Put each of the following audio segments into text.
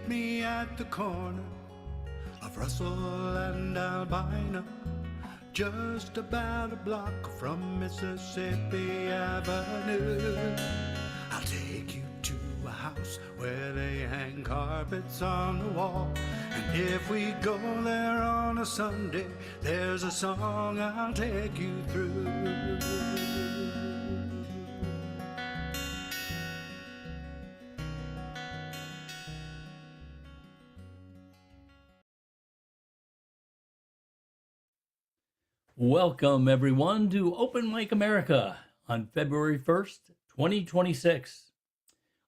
me at the corner of Russell and Albina, just about a block from Mississippi Avenue. I'll take you to a house where they hang carpets on the wall, and if we go there on a Sunday, there's a song I'll take you through. Welcome, everyone, to Open Mic America on February 1st, 2026.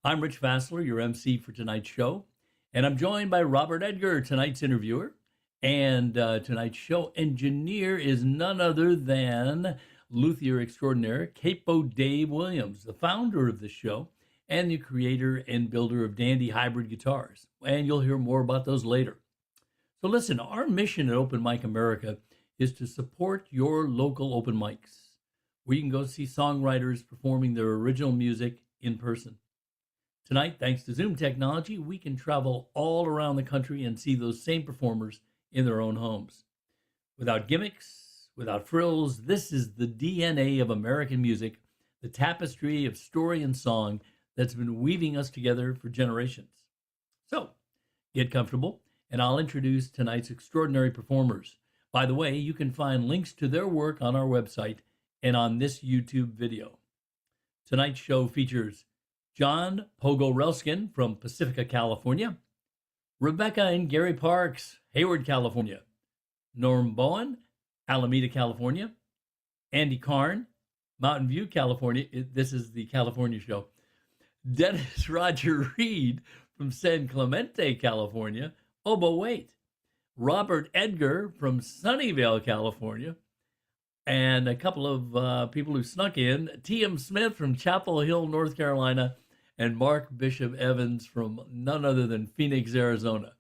I'm Rich Fassler, your MC for tonight's show, and I'm joined by Robert Edgar, tonight's interviewer, and tonight's show engineer is none other than luthier extraordinaire Capo Dave Williams, the founder of the show and the creator and builder of Dandy hybrid guitars, and you'll hear more about those later. So listen, our mission at Open Mic America is to support your local open mics, where you can go see songwriters performing their original music in person. Tonight, thanks to Zoom technology, we can travel all around the country and see those same performers in their own homes. Without gimmicks, without frills, this is the DNA of American music, the tapestry of story and song that's been weaving us together for generations. So, get comfortable, and I'll introduce tonight's extraordinary performers. By the way, you can find links to their work on our website and on this YouTube video. Tonight's show features John Pogorelskin from Pacifica, California, Rebecca and Gary Parks, Hayward, California, Norm Bowen, Alameda, California, Andy Karn, Mountain View, California. This is the California show. Dennis Roger Reed from San Clemente, California. Oh, but wait. Robert Edgar from Sunnyvale, California, and a couple of people who snuck in, Teeyum Smith from Chapel Hill, North Carolina, and Mark Bishop Evans from none other than Phoenix, Arizona.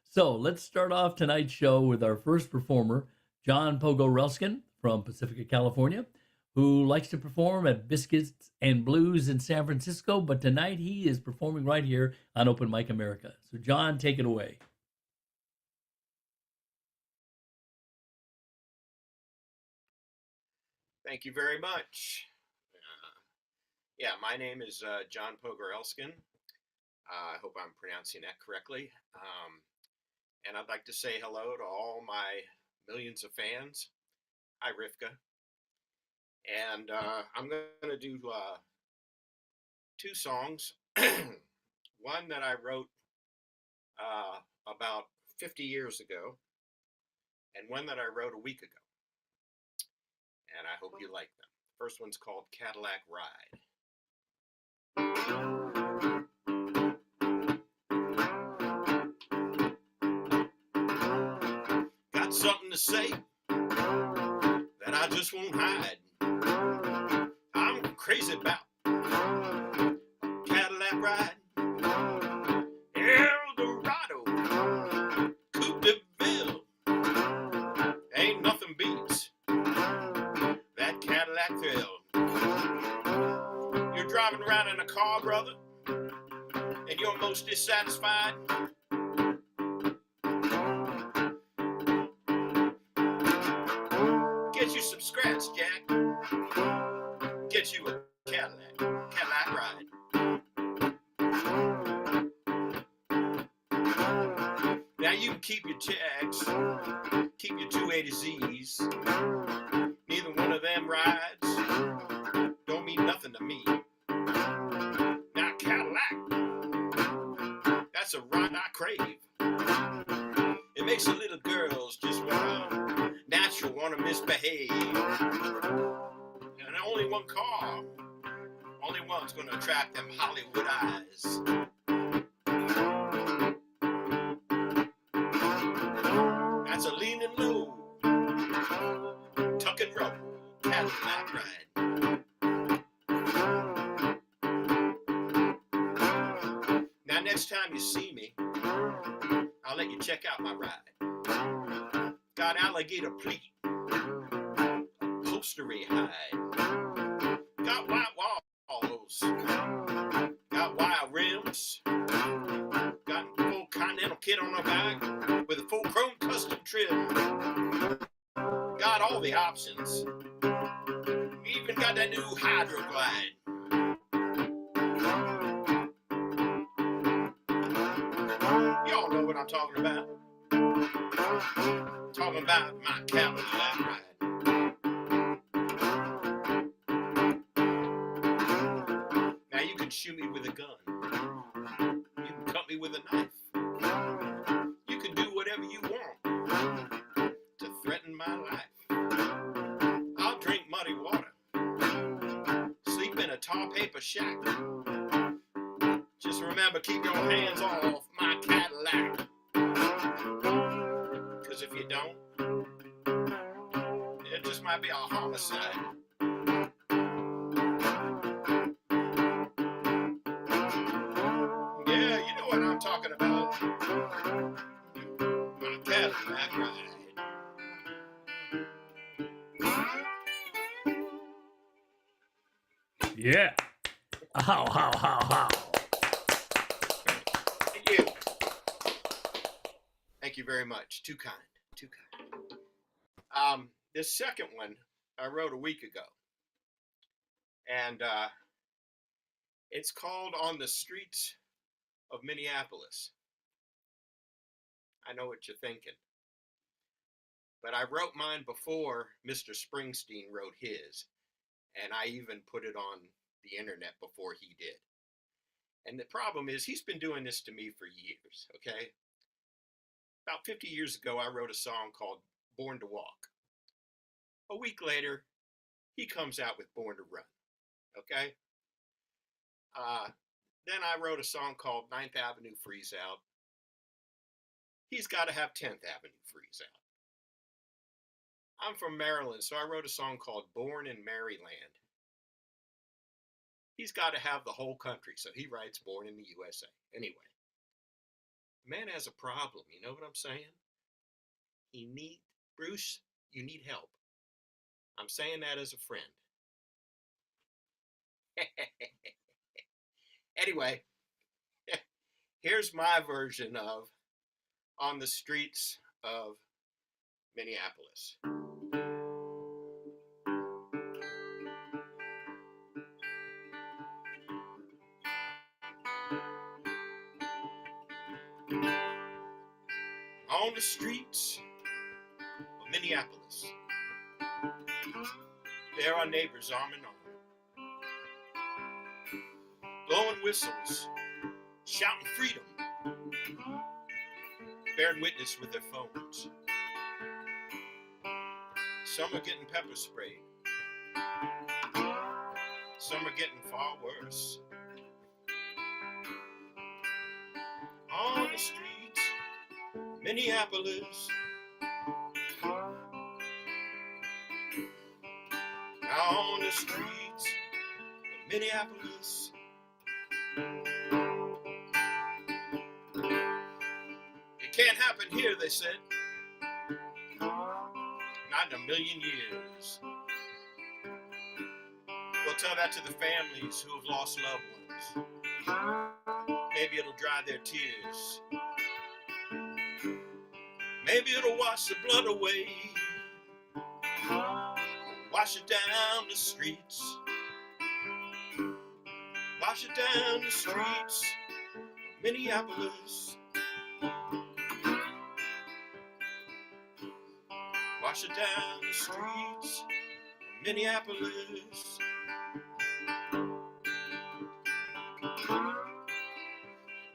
So let's start off tonight's show with our first performer, John Pogorelskin from Pacifica, California, who likes to perform at Biscuits and Blues in San Francisco, but tonight he is performing right here on Open Mic America. So John, take it away. Thank you very much. My name is John Pogorelskin. I hope I'm pronouncing that correctly. And I'd like to say hello to all my millions of fans. Hi, Rivka. And I'm going to do two songs. One that I wrote about 50 years ago, and one that I wrote a week ago. And I hope you like them. First one's called Cadillac Ride. Got something to say that I just won't hide. I'm crazy about Cadillac Ride. Eldorado, Coupe de Ville. Ain't nothing beats that Cadillac thrill. You're driving around in a car, brother, and you're most dissatisfied. Get you some scratch, Jack. Get you a Cadillac Ride. Now you can keep your checks, keep your 280Zs. Neither one of them rides don't mean nothing to me. Now Cadillac, that's a ride I crave. It makes the little girls just wanna misbehave. And only one car, only one's gonna attract them Hollywood eyes. That's a leaning low, tuck and roll Cadillac Ride. Now next time you see me, I'll let you check out my ride. Got alligator pleat, upholstery hide. Got white walls, got wild rims, got full kind on our back with a full chrome custom trim. Got all the options. We even got that new Hydro Glide. Y'all know what I'm talking about. Talking about my Cadillac ride. Now you can shoot me with a gun. You can cut me with a knife. You can do whatever you want to threaten my life. I'll drink muddy water. Sleep in a tar paper shack. Just remember, keep your hands off my Cadillac. Because if you don't, it just might be a homicide. Yeah, you know what I'm talking about. My Cadillac ride. Yeah. How. Thank you. Thank you very much. Too kind. Too kind. This second one I wrote a week ago. And it's called On the Streets of Minneapolis. I know what you're thinking. But I wrote mine before Mr. Springsteen wrote his. And I even put it on the internet before he did. And the problem is, he's been doing this to me for years, okay? About 50 years ago, I wrote a song called Born to Walk. A week later, he comes out with Born to Run, okay? Then I wrote a song called 9th Avenue Freeze Out. He's got to have 10th Avenue Freeze Out. I'm from Maryland, so I wrote a song called Born in Maryland. He's got to have the whole country, so he writes Born in the USA. Anyway, the man has a problem, you know what I'm saying? Bruce, you need help. I'm saying that as a friend. Anyway, here's my version of On the Streets of Minneapolis. On the streets of Minneapolis, there are neighbors arm in arm, blowing whistles, shouting freedom, bearing witness with their phones. Some are getting pepper sprayed. Some are getting far worse. On the streets of Minneapolis, on the streets of Minneapolis, it can't happen here, they said. Not in a million years. We'll tell that to the families who have lost loved ones. Maybe it'll dry their tears. Maybe it'll wash the blood away. Wash it down the streets. Wash it down the streets of Minneapolis. Wash it down the streets of Minneapolis.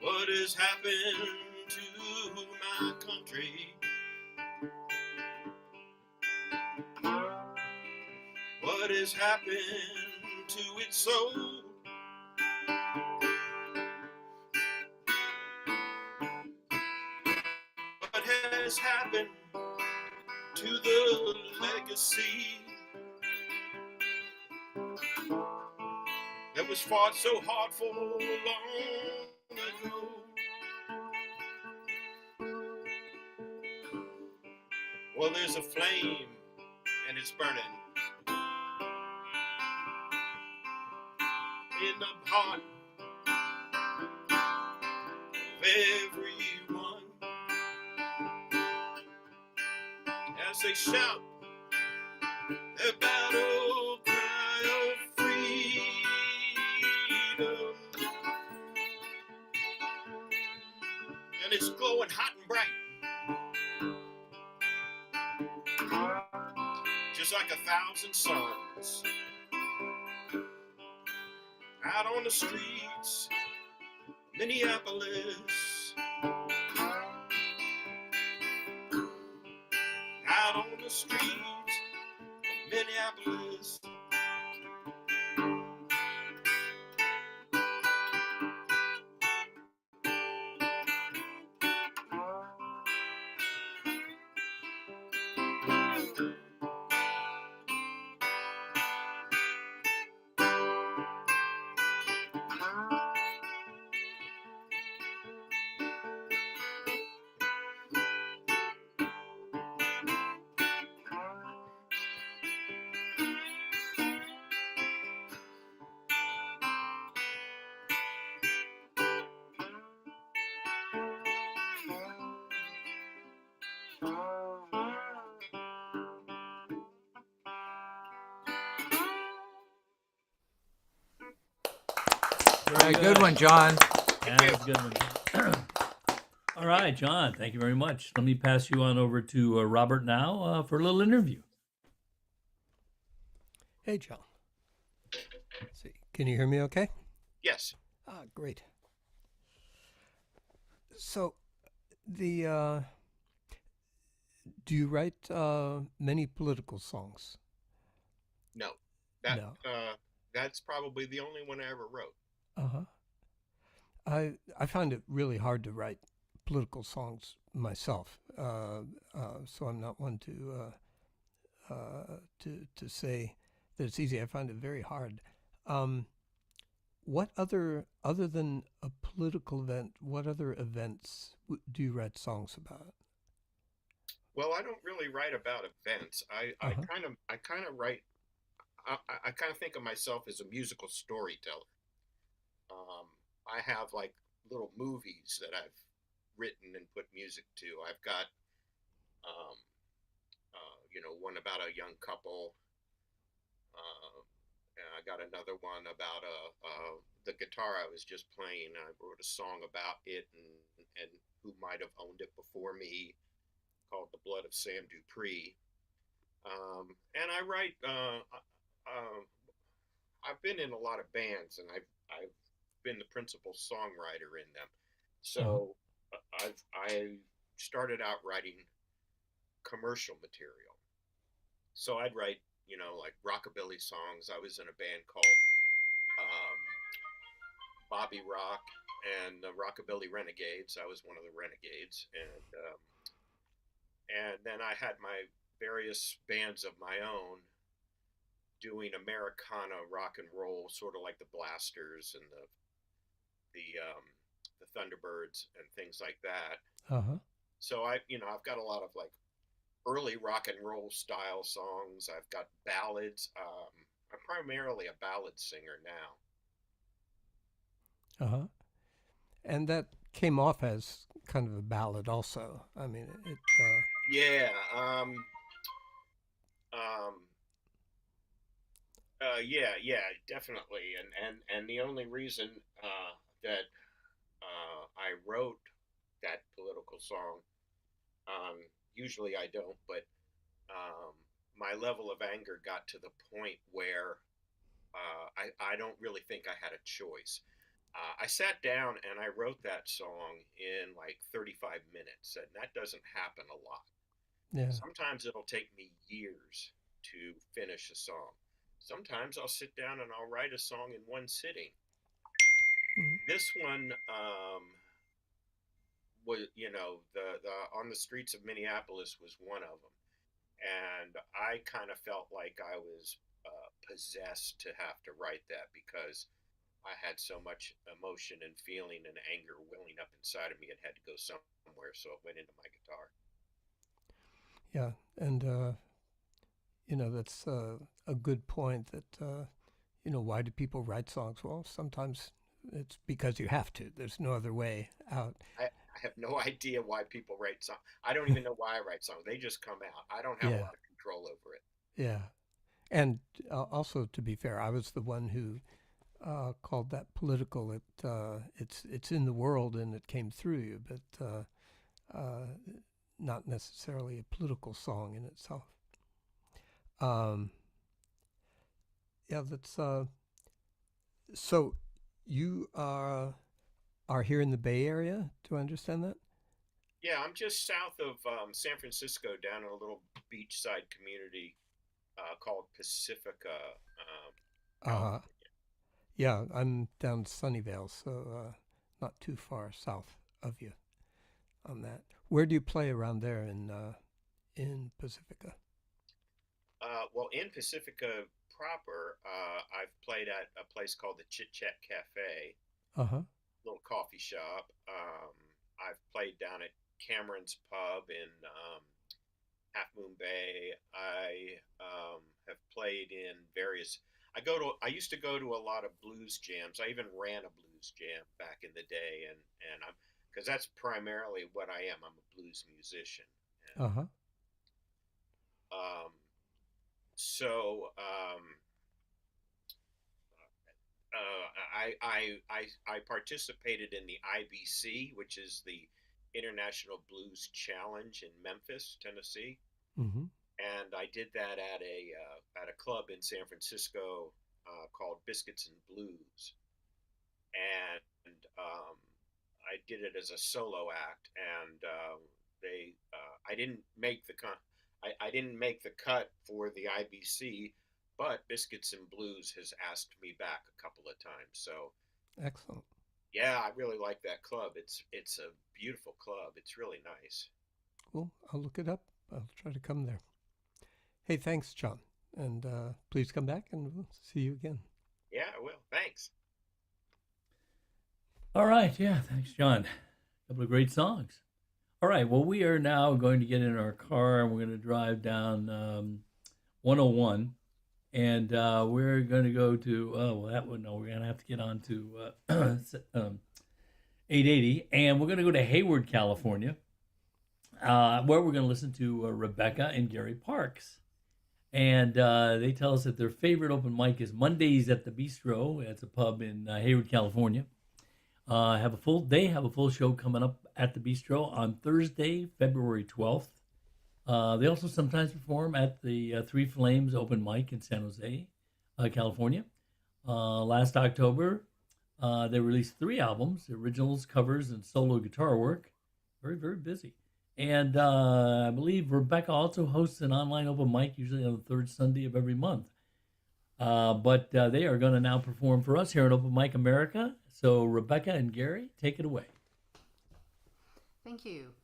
What has happened to my country? What has happened to its soul? What has happened to the legacy that was fought so hard for long ago? Well, there's a flame and it's burning in the heart of everyone. as they shout their battle cry of freedom. And it's glowing hot and bright, just like 1,000 suns out on the streets of Minneapolis, out on the streets of Minneapolis. Very good one, John. That's a good one. All right, John, thank you very much. Let me pass you on over to Robert now for a little interview. Hey, John. Let's see. Can you hear me okay? Yes. Great. So, do you write many political songs? No. No. That's probably the only one I ever wrote. Uh-huh. I find it really hard to write political songs myself, so I'm not one to say that it's easy. I find it very hard. What other than a political event, what other events do you write songs about? Well, I don't really write about events. I kind of write. I kind of think of myself as a musical storyteller. I have like little movies that I've written and put music to. I've got, one about a young couple. And I got another one about the guitar I was just playing. I wrote a song about it and who might have owned it before me, called "The Blood of Sam Dupree." And I write. I've been in a lot of bands, and I've been the principal songwriter in them. So I started out writing commercial material. So I'd write, like rockabilly songs. I was in a band called Bobby Rock and the Rockabilly Renegades. I was one of the Renegades, and then I had my various bands of my own doing Americana rock and roll, sort of like the Blasters and the Thunderbirds and things like that. So I've got a lot of like early rock and roll style songs. I've got ballads. I'm primarily a ballad singer now. And that came off as kind of a ballad also. I mean, it Yeah. Yeah, definitely. And the only reason that I wrote that political song, usually I don't, but my level of anger got to the point where I don't really think I had a choice. I sat down and I wrote that song in like 35 minutes, and that doesn't happen a lot. Yeah. Sometimes it'll take me years to finish a song. Sometimes I'll sit down and I'll write a song in one sitting. This one was, the On the Streets of Minneapolis was one of them, and I kind of felt like I was possessed to have to write that because I had so much emotion and feeling and anger welling up inside of me. It had to go somewhere, so it went into my guitar. Yeah, and that's a good point. That why do people write songs? Well, sometimes it's because you have to. There's no other way out. I have no idea why people write songs. I don't even know why I write songs. They just come out. I don't have a Yeah. lot of control over it. Yeah. And also, to be fair, I was the one who called that political. It's in the world and it came through you, but not necessarily a political song in itself. Yeah, that's so you are here in the Bay Area. Do I understand that? Yeah, I'm just south of San Francisco, down in a little beachside community called Pacifica. Uh-huh. Yeah, I'm down Sunnyvale, so not too far south of you on that. Where do you play around there in Pacifica? Well, in Pacifica proper, I've played at a place called the Chit Chat Cafe, Uh-huh. little coffee shop. I've played down at Cameron's Pub in Half Moon Bay. I have played in various. I used to go to a lot of blues jams. I even ran a blues jam back in the day, and I'm because that's primarily what I am. I'm a blues musician. And, Uh-huh. um, so I participated in the IBC, which is the International Blues Challenge in Memphis, Tennessee, Mm-hmm. and I did that at a club in San Francisco called Biscuits and Blues, and I did it as a solo act, and they I didn't make the I didn't make the cut for the IBC, but Biscuits and Blues has asked me back a couple of times. So Excellent. yeah, I really like that club. It's a beautiful club. It's really nice. Well, I'll look it up. I'll try to come there. Hey, thanks, John. And please come back and we'll see you again. Yeah, I will. Thanks. All right. Yeah. Thanks, John. A couple of great songs. All right. Well, we are now going to get in our car and we're going to drive down 101. And we're going to go to, that one, no, we're going to have to get on to 880. And we're going to go to Hayward, California, where we're going to listen to Rebecca and Gary Parks. And they tell us that their favorite open mic is Mondays at the Bistro. It's a pub in Hayward, California. They have a full show coming up at the Bistro on Thursday, February 12th. They also sometimes perform at the Three Flames open mic in San Jose, California. Last October, they released 3 albums, originals, covers, and solo guitar work. Very, very busy. And I believe Rebecca also hosts an online open mic, usually on the 3rd Sunday of every month. But they are going to now perform for us here at Open Mic America. So Rebecca and Gary, take it away. Thank you.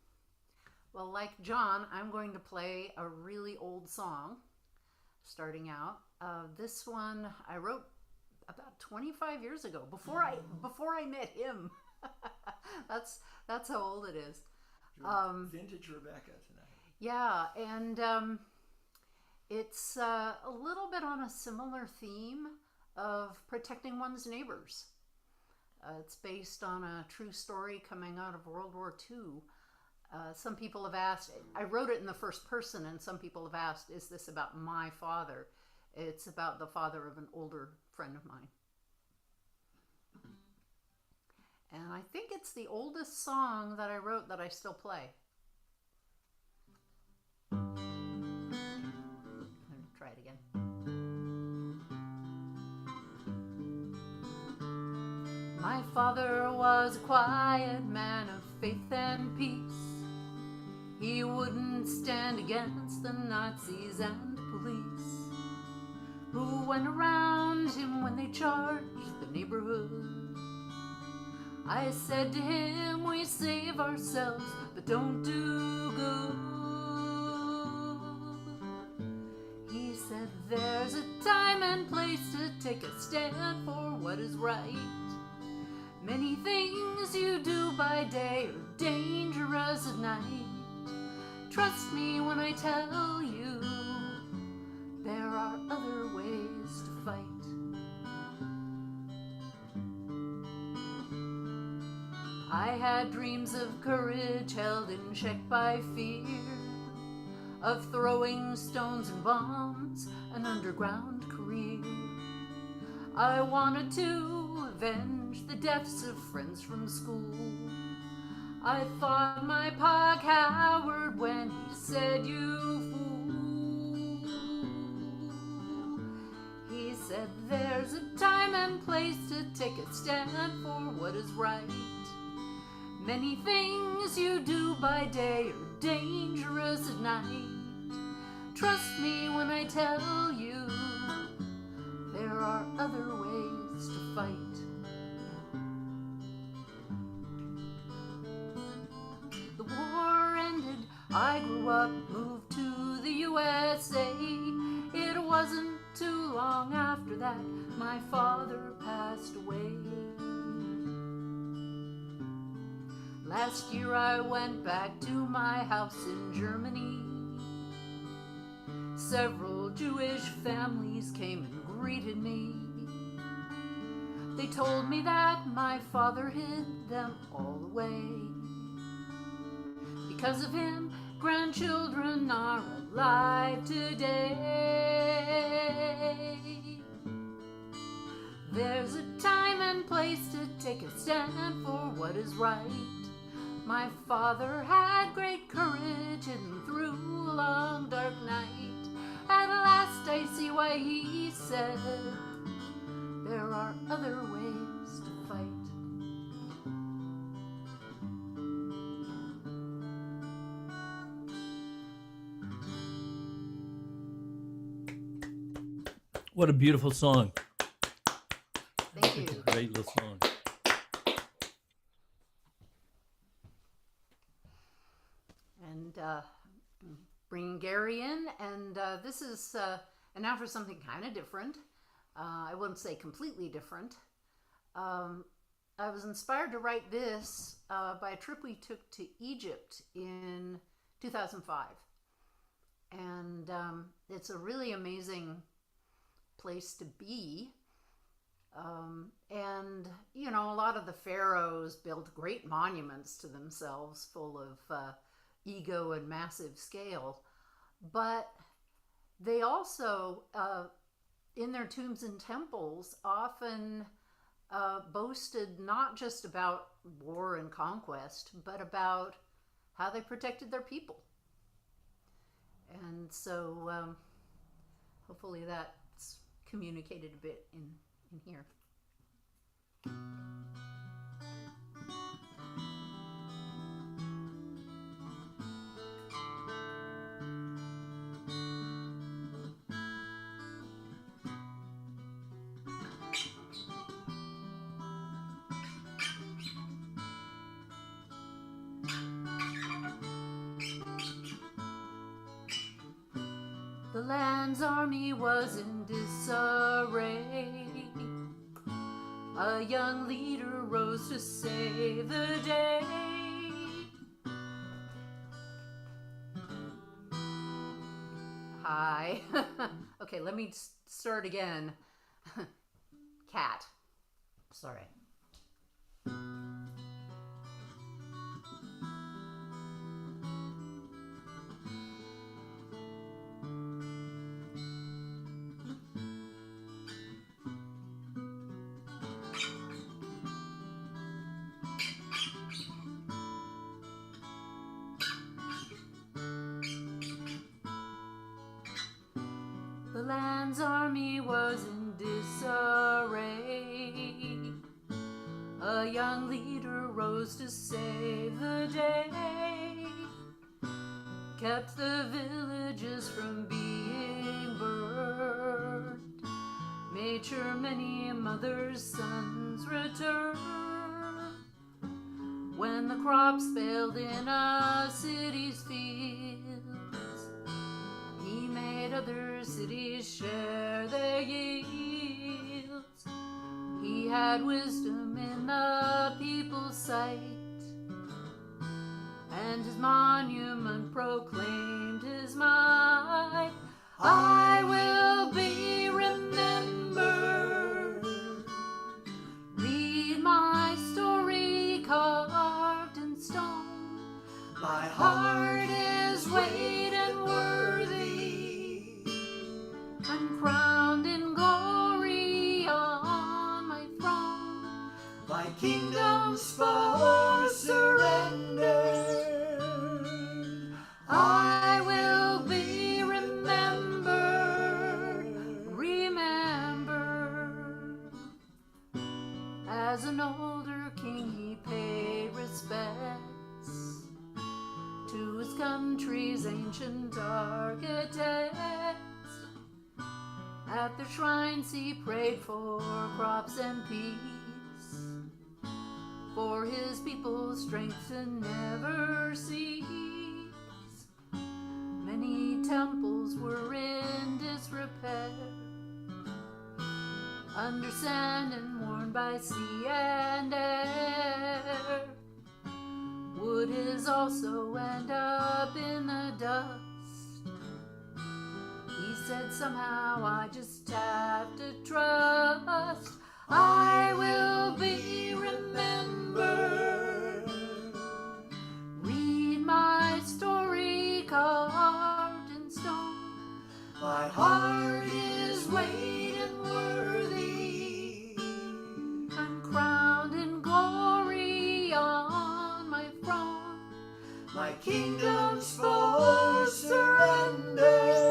Well, like John, I'm going to play a really old song, starting out. This one I wrote about 25 years ago, before I met him. That's how old it is. Vintage Rebecca tonight. Yeah, and it's a little bit on a similar theme of protecting one's neighbors. It's based on a true story coming out of World War II. Some people have asked, I wrote it in the first person, and some people have asked, is this about my father? It's about the father of an older friend of mine. And I think it's the oldest song that I wrote that I still play. I'm going to try it again. My father was a quiet man of faith and peace. He wouldn't stand against the Nazis and police who went around him when they charged the neighborhood. I said to him, we save ourselves, but don't do good. He said, there's a time and place to take a stand for what is right. Many things you do by day are dangerous at night. Trust me when I tell you, there are other ways to fight. I had dreams of courage held in check by fear, of throwing stones and bombs, an underground career. I wanted to avenge the deaths of friends from school. I thought my Pa Howard when he said, "You fool." He said, "There's a time and place to take a stand for what is right. Many things you do by day are dangerous at night. Trust me when I tell you, there are other ways to fight." The war ended, I grew up, moved to the USA. It wasn't too long after that my father passed away. Last year I went back to my house in Germany. Several Jewish families came and greeted me. They told me that my father hid them all away. Because of him, grandchildren are alive today. There's a time and place to take a stand for what is right. My father had great courage hidden through a long dark night. At last I see why he said, there are other ways to fight. What a beautiful song. Thank you. It's a great little song. And bringing Gary in, and this is and now for something kind of different. I wouldn't say completely different. I was inspired to write this by a trip we took to Egypt in 2005, and it's a really amazing place to be. And you know, a lot of the pharaohs built great monuments to themselves, full of ego and massive scale, but they also, in their tombs and temples, often boasted not just about war and conquest, but about how they protected their people. And so hopefully that's communicated a bit in here. The land's army was in disarray. A young leader rose to save the day. Hi. Okay, let me start again. Cat. Sorry. The land's army was in disarray. A young leader rose to save the day. Kept the villages from being burned. Made sure many mothers' sons returned. When the crops failed in a city's fields, he made other cities share their yields. He had wisdom in the people's sight, and his monument proclaimed his might. I will be remembered. Read my story, 'cause an older king, he paid respects to his country's ancient architects. At their shrines he prayed for crops and peace, for his people's strength to never cease. Many temples were in disrepair, under sand and worn by sea and air. Wood is also end up in the dust. He said, somehow I just have to trust. I will be remembered. Read my story carved in stone. My heart is weighted and worthy. I'm crowned in glory on my throne. My kingdom's for surrender.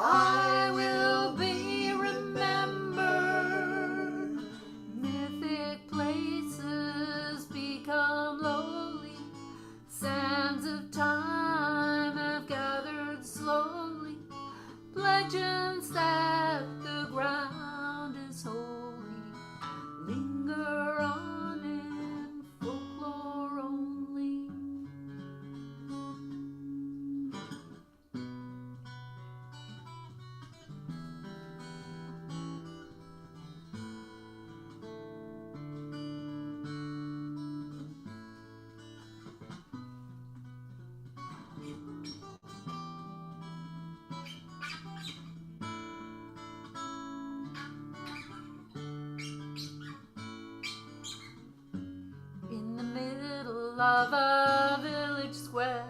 I will be remembered. Mythic places become lowly. Sands of time have gathered slowly. Legends that the ground is holy linger on in folklore only. In the middle of a village square,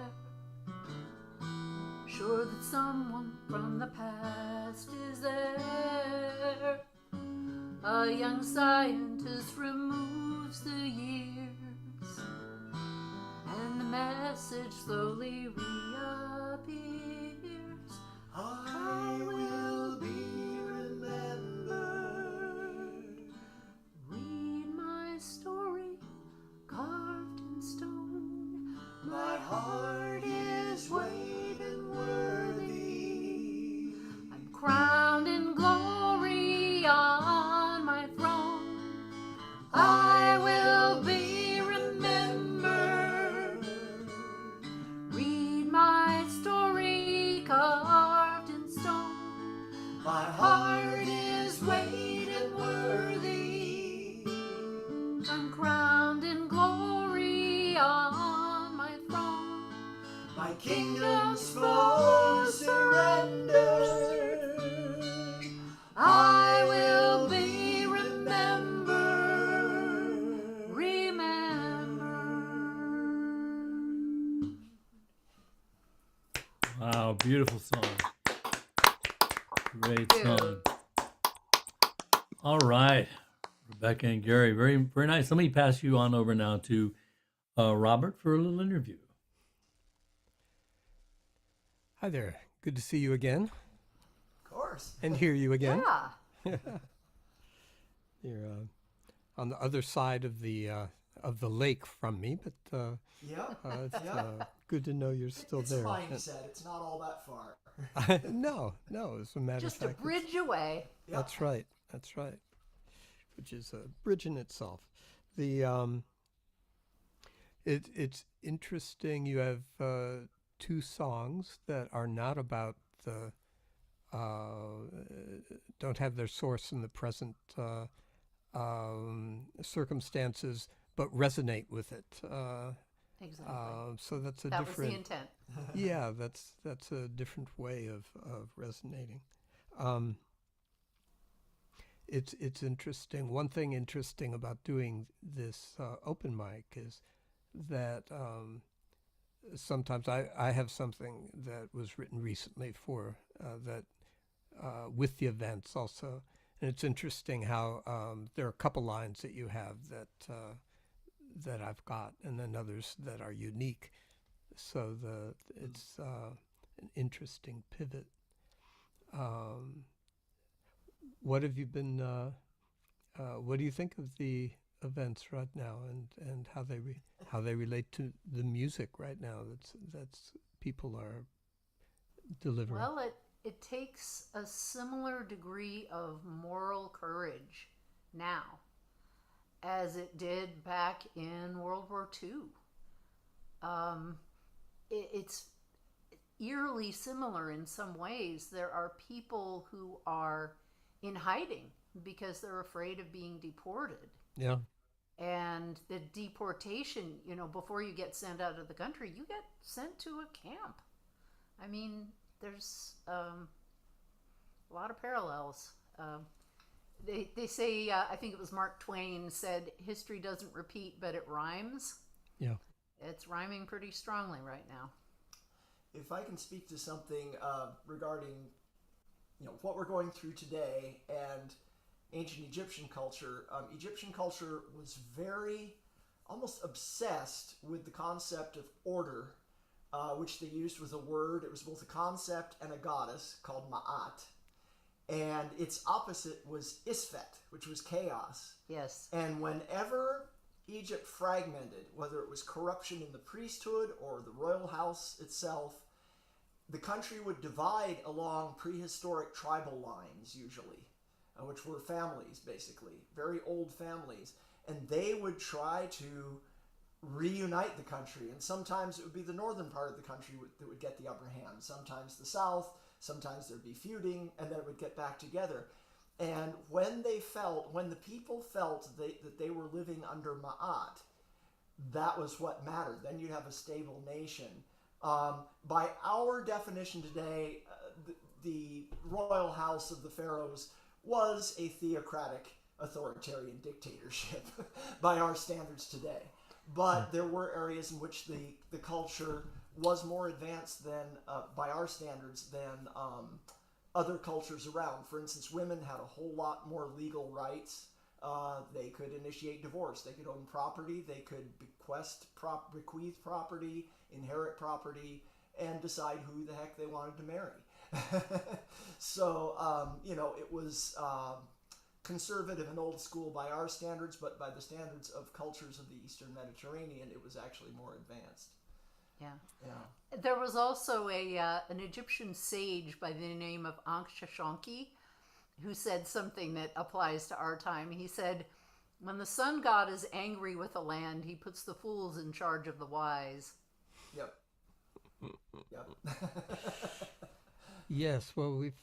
sure that someone from the past is there. A young scientist removes the years, and the message slowly reappears. I will be remembered. Read my story carved in stone. My heart is weighed and worthy. I'm crowned in glory on my throne. I will be remembered. Read my story carved in stone. My heart is weighed and worthy. I'm crowned in glory on my throne. My kingdom's for surrender. I will be remembered. Remembered. Wow, beautiful song. Great Dude. song. All right, Rebecca and Gary, very very nice. Let me pass you on over now to Robert for a little interview. Hi there. Good to see you again Of course. and hear you again. Yeah. You're on the other side of the lake from me, but Yep. it's Yep. good to know you're still It's there. fine, he said. It's not all that far. No, as a matter Just of a fact. bridge away. Yep. That's right. That's right. Which is a bridge in itself. The it's interesting. You have two songs that are not about the don't have their source in the present circumstances, but resonate with it. Exactly. So that's a That was the different. intent. Yeah, that's a different way of resonating. It's interesting. One thing interesting about doing this open mic is that sometimes I have something that was written recently for that with the events also, and it's interesting how there are a couple lines that you have that I've got, and then others that are unique. So it's an interesting pivot. What have you been what do you think of the events right now, and how they relate to the music right now that's people are delivering? Well, it takes a similar degree of moral courage now as it did back in World War II. It's eerily similar in some ways. There are people who are in hiding because they're afraid of being deported. Yeah. And the deportation, before you get sent out of the country, you get sent to a camp. I mean, there's a lot of parallels. They say, I think it was Mark Twain said, history doesn't repeat, but it rhymes. Yeah. It's rhyming pretty strongly right now. If I can speak to something regarding, what we're going through today and ancient Egyptian culture. Egyptian culture was very, almost obsessed with the concept of order, which they used was a word. It was both a concept and a goddess called Ma'at. And its opposite was Isfet, which was chaos. Yes. And whenever Egypt fragmented, whether it was corruption in the priesthood or the royal house itself, the country would divide along prehistoric tribal lines, usually, which were families, basically, very old families. And they would try to reunite the country. And sometimes it would be the northern part of the country that would get the upper hand. Sometimes the south, sometimes there'd be feuding, and then it would get back together. And when the people felt that they were living under Ma'at, that was what mattered. Then you'd have a stable nation. By our definition today, the royal house of the pharaohs was a theocratic authoritarian dictatorship by our standards today. But there were areas in which the culture was more advanced than, by our standards, than other cultures around. For instance, women had a whole lot more legal rights. They could initiate divorce. They could own property. They could bequeath property, inherit property, and decide who the heck they wanted to marry. So, it was conservative and old school by our standards, but by the standards of cultures of the Eastern Mediterranean, it was actually more advanced. Yeah. There was also an Egyptian sage by the name of Ankh-Shashanki who said something that applies to our time. He said, when the sun god is angry with a land, he puts the fools in charge of the wise. Yep. Yes, well, we've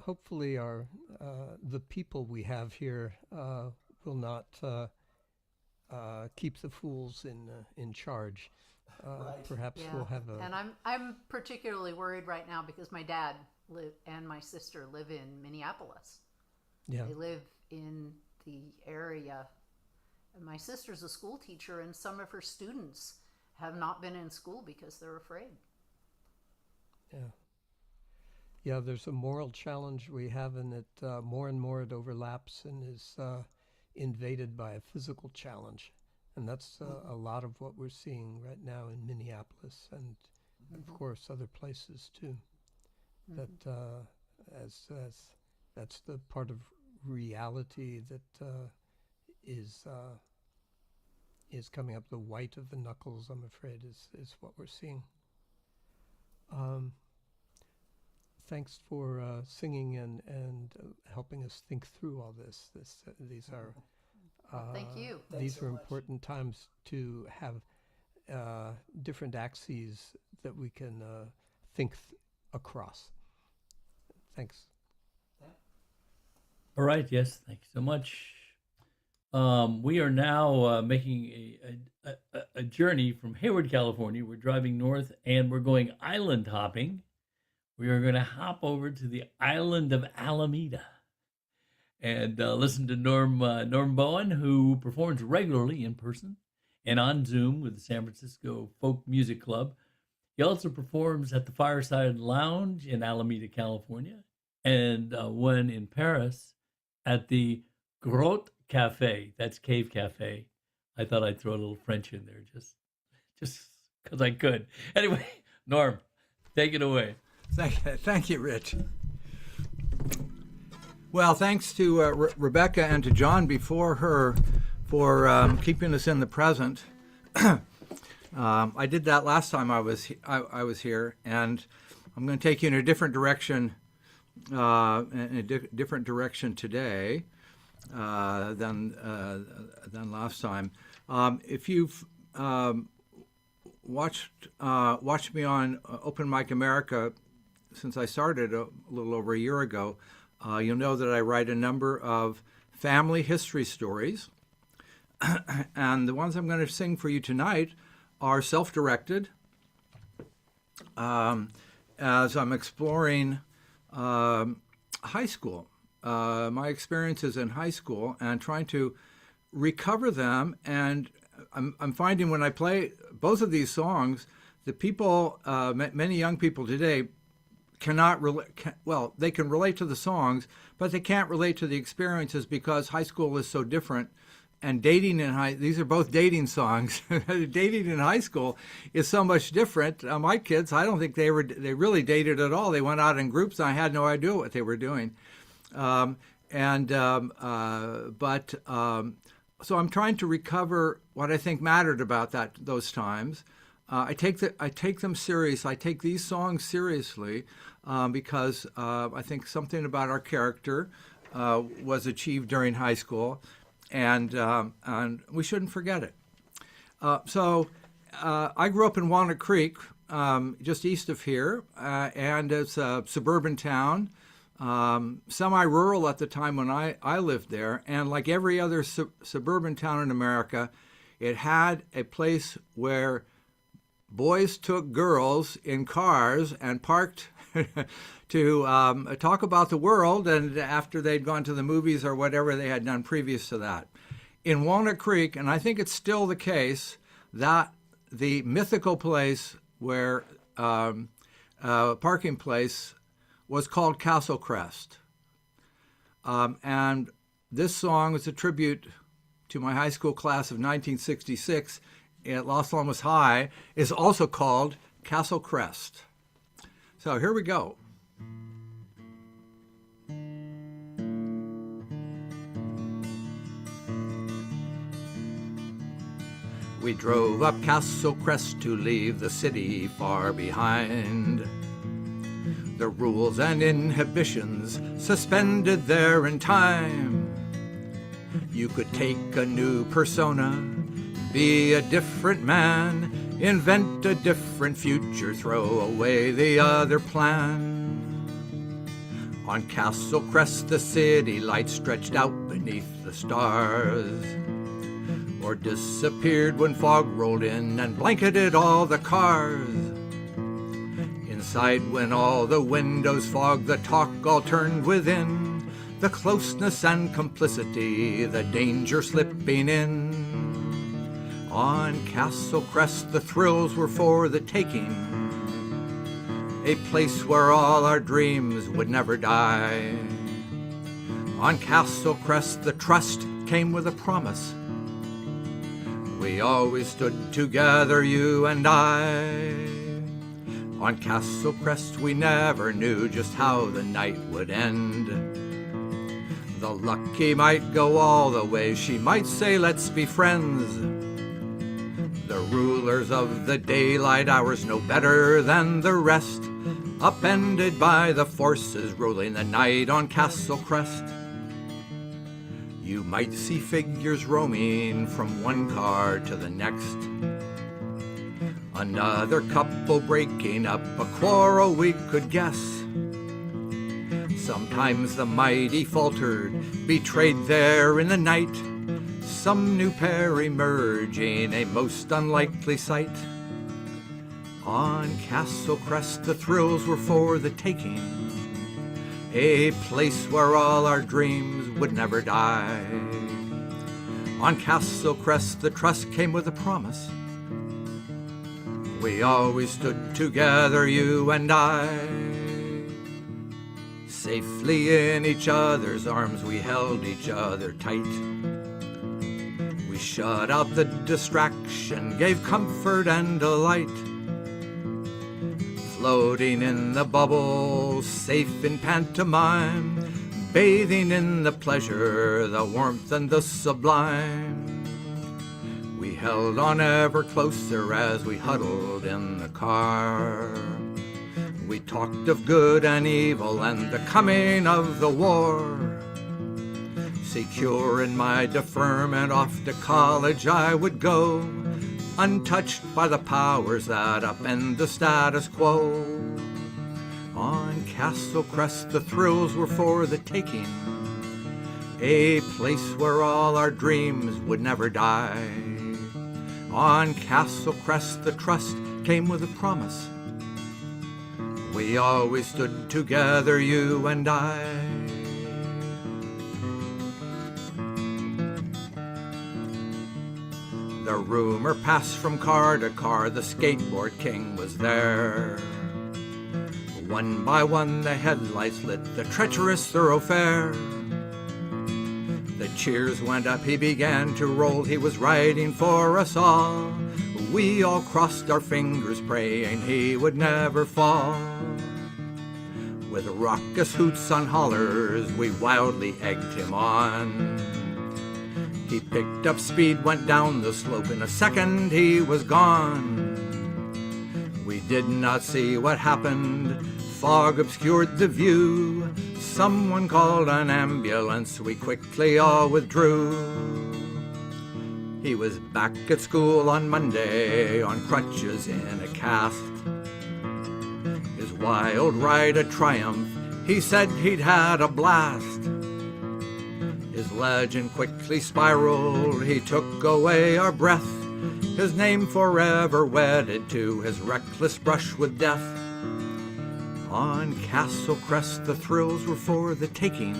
hopefully the people we have here will not keep the fools in charge. Right. Perhaps Yeah. we'll have a. And I'm particularly worried right now because my dad and my sister live in Minneapolis. Yeah. They live in the area. And my sister's a school teacher, and some of her students have not been in school because they're afraid. Yeah, there's a moral challenge we have, and it more and more it overlaps and is invaded by a physical challenge. And that's a lot of what we're seeing right now in Minneapolis and, of course, other places too. That as that's the part of reality that is coming up. The white of the knuckles, I'm afraid, is what we're seeing. Thanks for singing and helping us think through all this. These are Thank you. these Thanks so are much. important times to have different axes that we can think across. Thanks. All right. Yes. Thank you so much. We are now making a journey from Hayward, California. We're driving north and we're going island hopping. We are going to hop over to the island of Alameda and listen to Norm Bowen, who performs regularly in person and on Zoom with the San Francisco Folk Music Club. He also performs at the Fireside Lounge in Alameda, California, and when in Paris at the Grotte Cafe. That's Cave Cafe. I thought I'd throw a little French in there just because I could. Anyway, Norm, take it away. Thank you, Rich. Well, thanks to Rebecca and to John before her for keeping us in the present. I did that last time I was here, and I'm going to take you in a different direction, different direction today than last time. If you've watched me on Open Mic America since I started a little over a year ago, you'll know that I write a number of family history stories, and the ones I'm going to sing for you tonight are self-directed, as I'm exploring high school, my experiences in high school, and trying to recover them. And I'm finding when I play both of these songs, the people, many young people today, cannot relate. Well, they can relate to the songs, but they can't relate to the experiences because high school is so different. And dating in these are both dating songs. Dating in high school is so much different. My kids, I don't think they really dated at all. They went out in groups, and I had no idea what they were doing. So I'm trying to recover what I think mattered about those times. I take them serious. I take these songs seriously because I think something about our character was achieved during high school, and we shouldn't forget it. So I grew up in Walnut Creek, just east of here, and it's a suburban town, semi-rural at the time when I lived there. And like every other suburban town in America, it had a place where boys took girls in cars and parked to talk about the world, and after they'd gone to the movies or whatever they had done previous to that. In Walnut Creek, and I think it's still the case, that the mythical place where parking place was called Castle Crest. And this song is a tribute to my high school class of 1966 at Los Alamos High, is also called Castle Crest. So here we go. We drove up Castle Crest to leave the city far behind. The rules and inhibitions suspended there in time. You could take a new persona, be a different man, invent a different future, throw away the other plan. On Castle Crest the city lights stretched out beneath the stars, or disappeared when fog rolled in and blanketed all the cars. Inside when all the windows fogged, the talk all turned within, the closeness and complicity, the danger slipping in. On Castle Crest the thrills were for the taking, a place where all our dreams would never die. On Castle Crest the trust came with a promise. We always stood together, you and I. On Castle Crest we never knew just how the night would end. The lucky might go all the way, she might say let's be friends. The rulers of the daylight hours no better than the rest, upended by the forces ruling the night on Castle Crest. You might see figures roaming from one car to the next, another couple breaking up, a quarrel we could guess. Sometimes the mighty faltered, betrayed there in the night, some new pair emerging, a most unlikely sight. On Castle Crest the thrills were for the taking, a place where all our dreams would never die. On Castle Crest the trust came with a promise. We always stood together, you and I. Safely in each other's arms we held each other tight. We shut out the distraction, gave comfort and delight. Floating in the bubble, safe in pantomime, bathing in the pleasure, the warmth and the sublime. We held on ever closer as we huddled in the car. We talked of good and evil and the coming of the war. Secure in my deferment, off to college I would go, untouched by the powers that upend the status quo. On Castle Crest the thrills were for the taking, a place where all our dreams would never die. On Castle Crest the trust came with a promise. We always stood together, you and I. The rumor passed from car to car, the skateboard king was there. One by one the headlights lit the treacherous thoroughfare. The cheers went up, he began to roll, he was riding for us all. We all crossed our fingers praying he would never fall. With raucous hoots and hollers we wildly egged him on. He picked up speed, went down the slope, in a second he was gone. We did not see what happened, fog obscured the view. Someone called an ambulance, we quickly all withdrew. He was back at school on Monday, on crutches in a cast. His wild ride a triumph, he said he'd had a blast. His legend quickly spiraled, he took away our breath. His name forever wedded to his reckless brush with death. On Castle Crest the thrills were for the taking,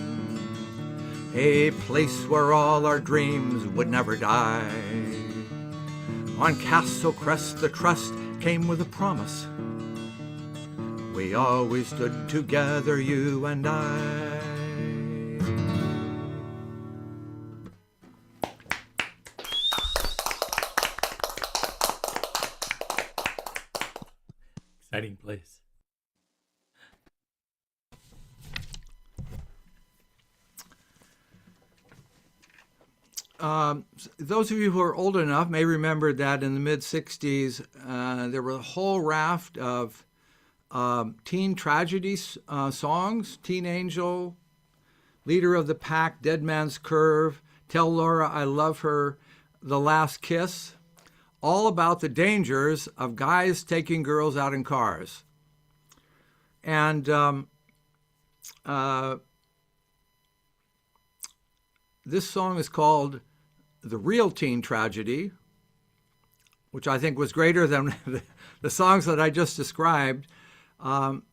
a place where all our dreams would never die. On Castle Crest the trust came with a promise. We always stood together, you and I. Exciting place. Those of you who are old enough may remember that in the mid-'60s, there were a whole raft of teen tragedy songs. Teen Angel, Leader of the Pack, Dead Man's Curve, Tell Laura I Love Her, The Last Kiss. All about the dangers of guys taking girls out in cars. And this song is called The Real Teen Tragedy, which I think was greater than the songs that I just described. And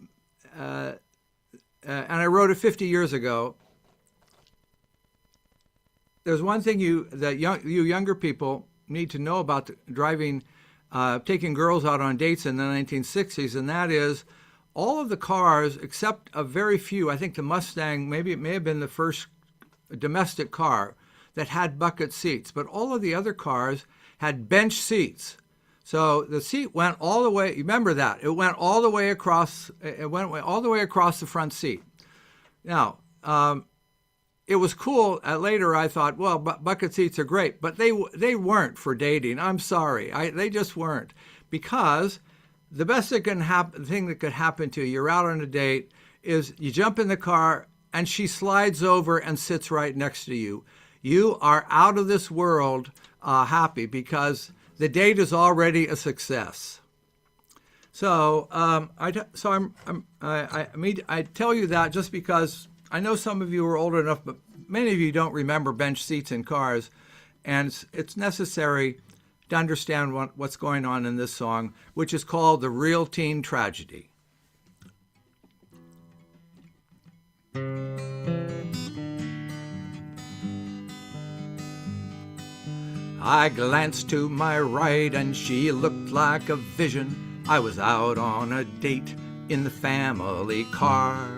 I wrote it 50 years ago. There's one thing you younger people need to know about driving, taking girls out on dates in the 1960s, and that is all of the cars, except a very few, I think the Mustang, maybe it may have been the first domestic car that had bucket seats, but all of the other cars had bench seats. So the seat went all the way, remember that, it went all the way across, the front seat. Now, it was cool. Later, I thought, well, bucket seats are great, but they weren't for dating. I'm sorry, they just weren't, because the best thing that could happen to you, you're out on a date, is you jump in the car and she slides over and sits right next to you. You are out of this world happy because the date is already a success. So I tell you that just because I know some of you are old enough, but many of you don't remember bench seats in cars, and it's necessary to understand what's going on in this song, which is called The Real Teen Tragedy. I glanced to my right and she looked like a vision. I was out on a date in the family car.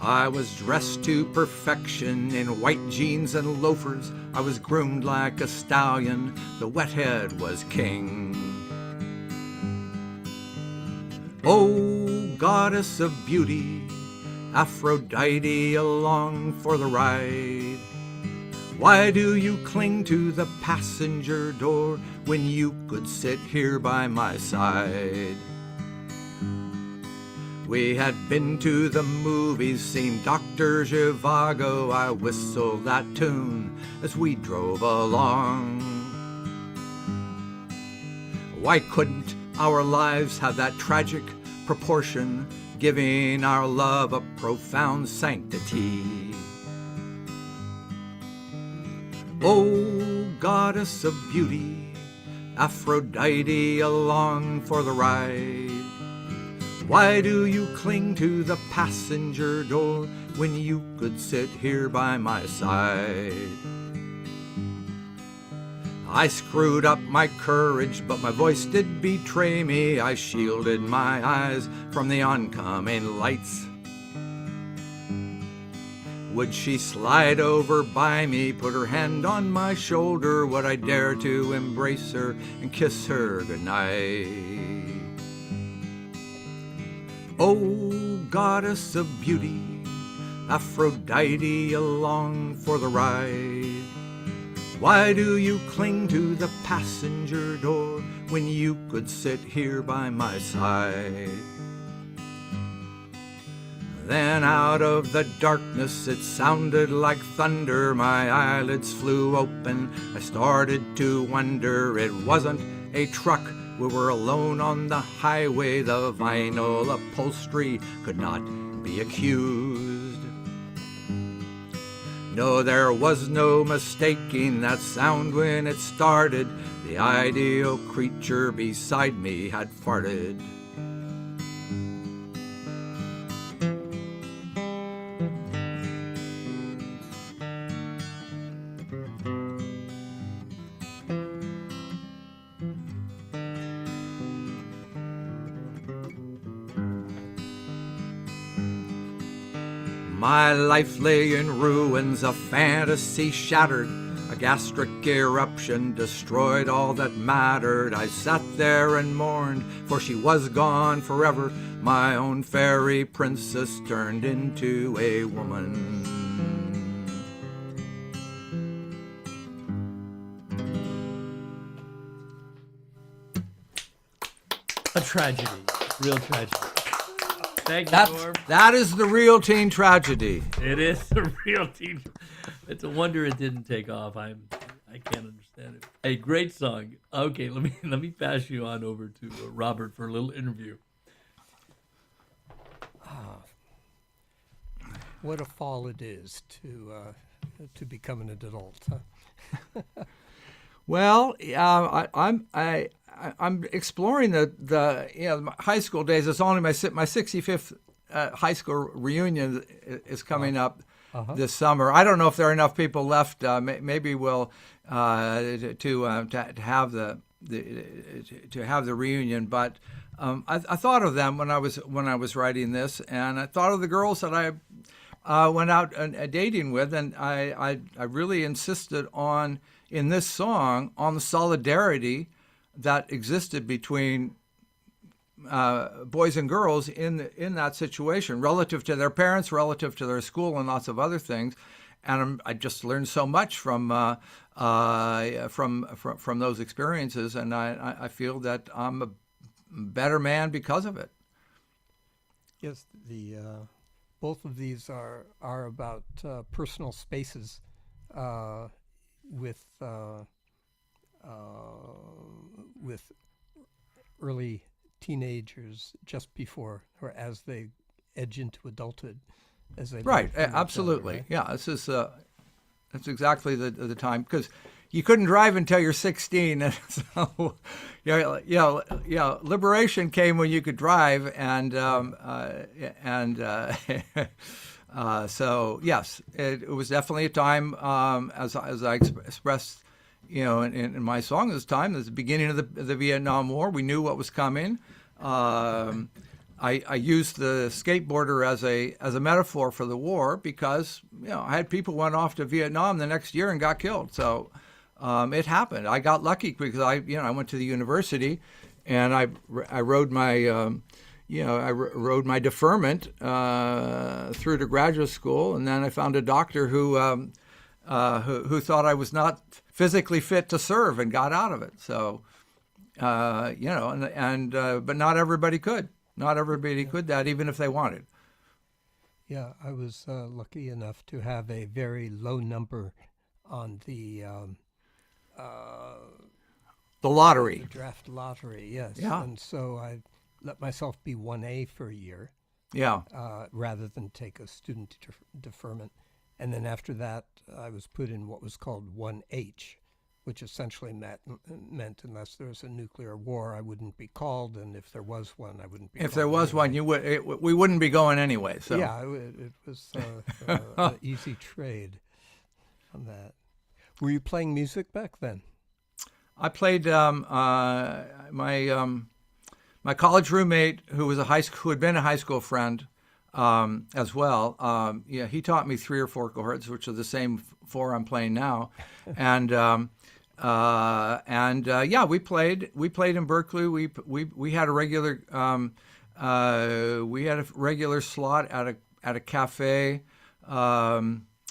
I was dressed to perfection in white jeans and loafers. I was groomed like a stallion, the wethead was king. Oh, goddess of beauty, Aphrodite along for the ride. Why do you cling to the passenger door when you could sit here by my side? We had been to the movies, seen Dr. Zhivago. I whistled that tune as we drove along. Why couldn't our lives have that tragic proportion, giving our love a profound sanctity? Oh, goddess of beauty, Aphrodite along for the ride. Why do you cling to the passenger door when you could sit here by my side? I screwed up my courage, but my voice did betray me. I shielded my eyes from the oncoming lights. Would she slide over by me, put her hand on my shoulder? Would I dare to embrace her and kiss her goodnight? Oh, goddess of beauty, Aphrodite along for the ride. Why do you cling to the passenger door when you could sit here by my side? Then out of the darkness it sounded like thunder. My eyelids flew open. I started to wonder. It wasn't a truck. We were alone on the highway. The vinyl upholstery could not be accused. No, there was no mistaking that sound when it started. The ideal creature beside me had farted. My life lay in ruins, a fantasy shattered. A gastric eruption destroyed all that mattered. I sat there and mourned, for she was gone forever. My own fairy princess turned into a woman. A tragedy, real tragedy. Thank you, Norm. That is the real teen tragedy. It is a real teen. It's a wonder it didn't take off. I can't understand it. Hey, great song. Okay, let me pass you on over to Robert for a little interview. What a fall it is to become an adult. Huh? Well, I'm exploring the high school days. It's only my 65th high school reunion is coming up this summer. I don't know if there are enough people left. Maybe we'll to have the reunion. But I thought of them when I was writing this, and I thought of the girls that I went out dating with, and I really insisted on in this song on the solidarity that existed between boys and girls in that situation, relative to their parents, relative to their school, and lots of other things. And I just learned so much from those experiences, and I feel that I'm a better man because of it. Yes, both of these are about personal spaces with early teenagers just before or as they edge into adulthood, as they right, absolutely, other, right? Yeah. This is that's exactly the time, because you couldn't drive until you're 16, and so liberation came when you could drive, and so yes, it was definitely a time, as I expressed, in my song this time, it was the beginning of the Vietnam War. We knew what was coming. I used the skateboarder as a metaphor for the war because I had people who went off to Vietnam the next year and got killed. So it happened. I got lucky because I went to the university, and I rode my I rode my deferment through to graduate school, and then I found a doctor who thought I was not physically fit to serve and got out of it. So, but not everybody could. Not everybody could that, even if they wanted. Yeah, I was lucky enough to have a very low number on the lottery. The draft lottery, yes. Yeah. And so I let myself be 1A for a year. Yeah. Rather than take a student deferment. And then after that, I was put in what was called 1H, which essentially meant unless there was a nuclear war, I wouldn't be called, and if there was one, I wouldn't be. If there was one, we wouldn't be going anyway. So yeah, it was an easy trade on that. Were you playing music back then? I played my college roommate, who had been a high school friend as well. He taught me 3 or 4 chords, which are the same 4 I'm playing now, and we played in Berkeley. We had a regular slot at a cafe.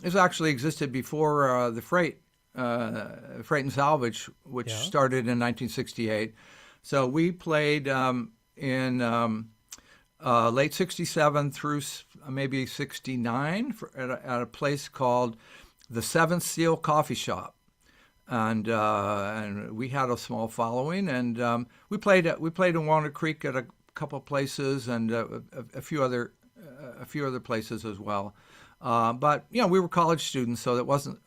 This actually existed before the Freight and Salvage, which started in 1968. So we played in late '67 through maybe '69 at a place called the Seventh Seal Coffee Shop, and we had a small following, and we played in Walnut Creek at a couple places and a few other places as well. But we were college students, so that wasn't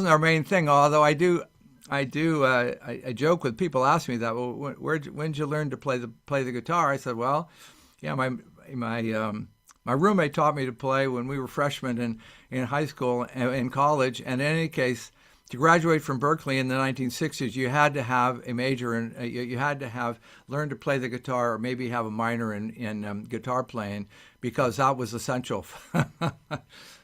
our main thing. Although I joke with people ask me that. Well, when did you learn to play the guitar? I said, well, my roommate taught me to play when we were freshmen in high school and in college. And in any case, to graduate from Berkeley in the 1960s, you had to have a major and you had to have learned to play the guitar, or maybe have a minor in guitar playing, because that was essential.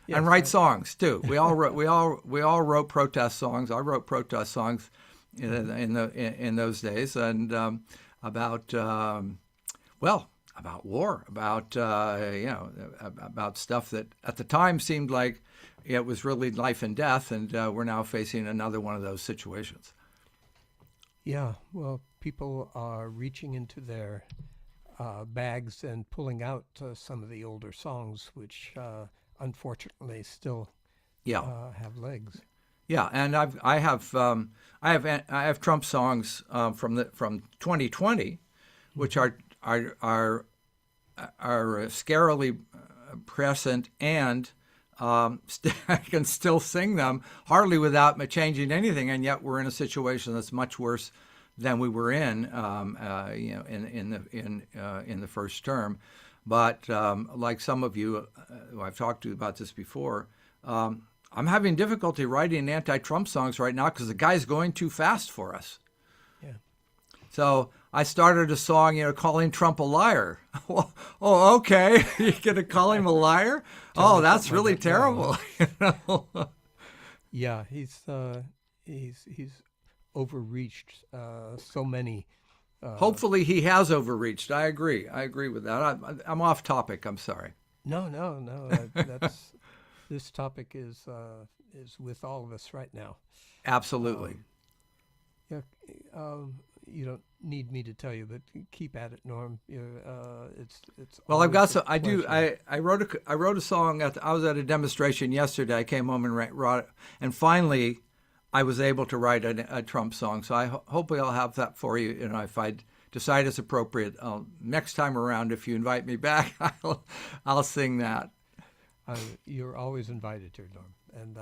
And write songs too. We all wrote protest songs. I wrote protest songs in those days, and about war, about stuff that at the time seemed like it was really life and death, and we're now facing another one of those situations. Yeah, well, people are reaching into their bags and pulling out some of the older songs, which unfortunately still have legs. Yeah, and I have Trump songs from 2020, which are scarily present, and I can still sing them hardly without changing anything, and yet we're in a situation that's much worse than we were in the first term. But like some of you, who I've talked to about this before, I'm having difficulty writing anti-Trump songs right now because the guy's going too fast for us. Yeah. So I started a song, calling Trump a liar. Oh, okay. You're gonna call him a liar? Oh, that's really terrible. Yeah, he's overreached so many. Hopefully, he has overreached. I agree with that. I'm off topic. I'm sorry. No. That's this topic is with all of us right now. Absolutely. You don't need me to tell you, but keep at it, Norm. It's well. I've got some. I do. I wrote a song. I was at a demonstration yesterday. I came home and wrote it, and finally, I was able to write a Trump song. So hopefully I'll have that for you. If I decide it's appropriate, next time around, if you invite me back, I'll sing that. You're always invited here, Norm, and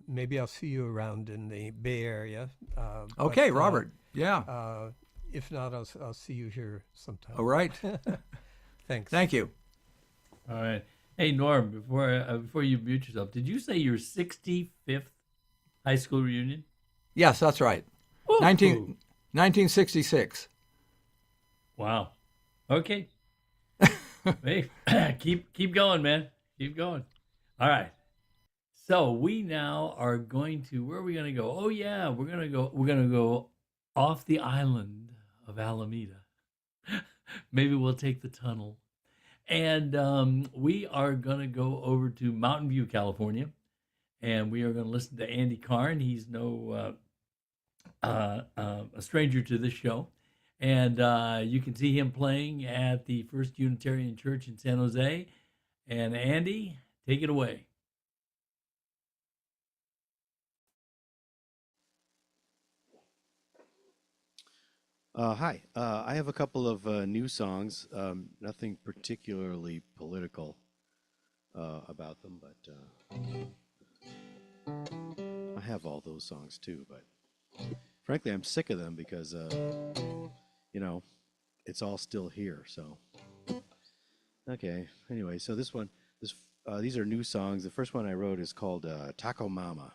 maybe I'll see you around in the Bay Area. Okay, Robert. Yeah. If not, I'll see you here sometime. All right. Thanks. Thank you. All right. Hey, Norm, before you mute yourself, did you say your 65th high school reunion? Yes, that's right. 1966. Wow. Okay. Hey, keep going, man. Keep going. All right. So we now are going to, where are we going to go? Oh yeah, we're going to go off the island of Alameda. Maybe we'll take the tunnel. And we are going to go over to Mountain View, California, and we are going to listen to Andy Karn. He's no a stranger to this show. And you can see him playing at the First Unitarian Church in San Jose. And Andy, take it away. Hi. I have a couple of new songs. Nothing particularly political about them, but I have all those songs too. But frankly, I'm sick of them because, you know, it's all still here. So, okay. Anyway, so these are new songs. The first one I wrote is called Taco Mama.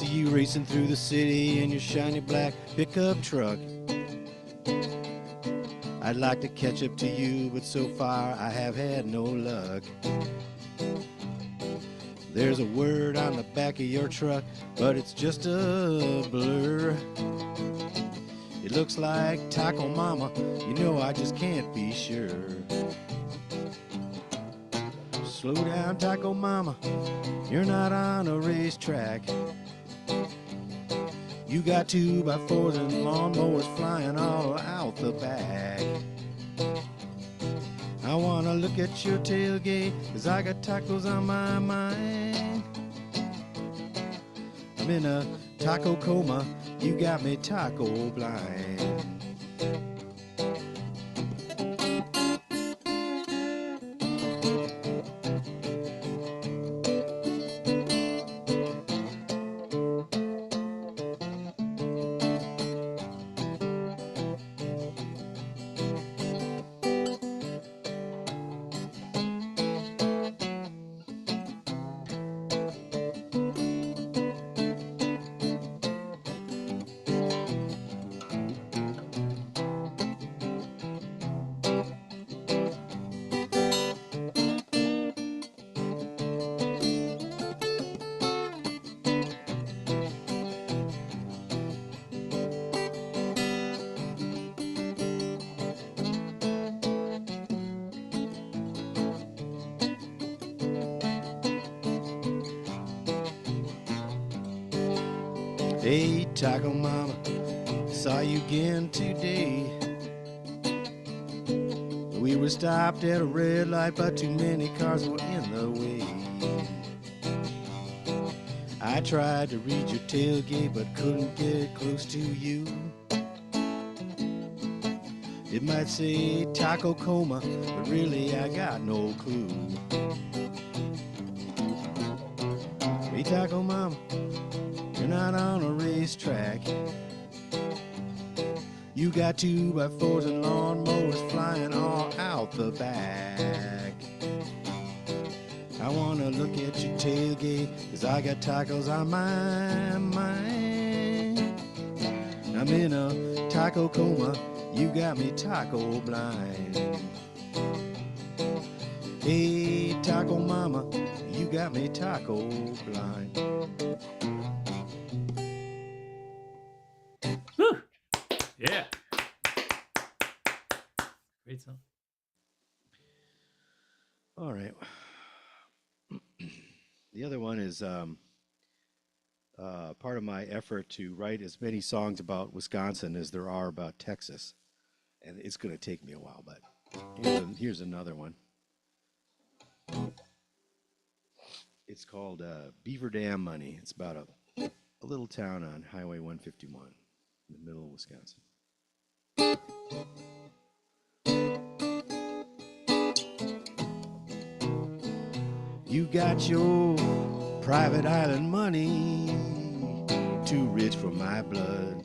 You racing through the city in your shiny black pickup truck. I'd like to catch up to you, but so far I have had no luck. There's a word on the back of your truck, but it's just a blur. It looks like Taco Mama, you know I just can't be sure. Slow down, Taco Mama, you're not on a racetrack. You got 2x4s and lawnmowers flying all out the back. I wanna look at your tailgate, 'cause I got tacos on my mind. I'm in a taco coma, you got me taco blind. Hey, Taco Mama, saw you again today. We were stopped at a red light, but too many cars were in the way. I tried to read your tailgate, but couldn't get close to you. It might say Taco Coma, but really I got no clue. Hey, Taco Mama, you're not on a racetrack. You got 2x4s and lawnmowers flying all out the back. I wanna look at your tailgate, 'cause I got tacos on my mind. I'm in a taco coma, you got me taco blind. Hey, Taco Mama, you got me taco blind. Whew. Yeah. Great song. All right. The other one is part of my effort to write as many songs about Wisconsin as there are about Texas. And it's going to take me a while, but here's another one. It's called Beaver Dam Money. It's about a little town on Highway 151 in the middle of Wisconsin. You got your private island money, too rich for my blood.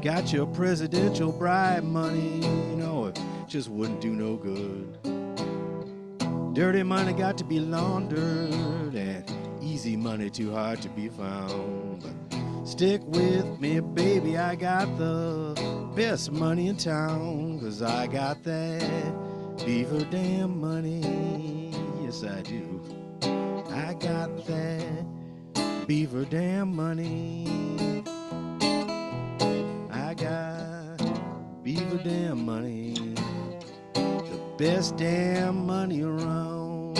Got your presidential bribe money, you know, it just wouldn't do no good. Dirty money got to be laundered, and easy money too hard to be found. But stick with me, baby, I got the best money in town, 'cause I got that beaver dam money. Yes, I do. I got that beaver dam money. I got beaver dam money. The best damn money around.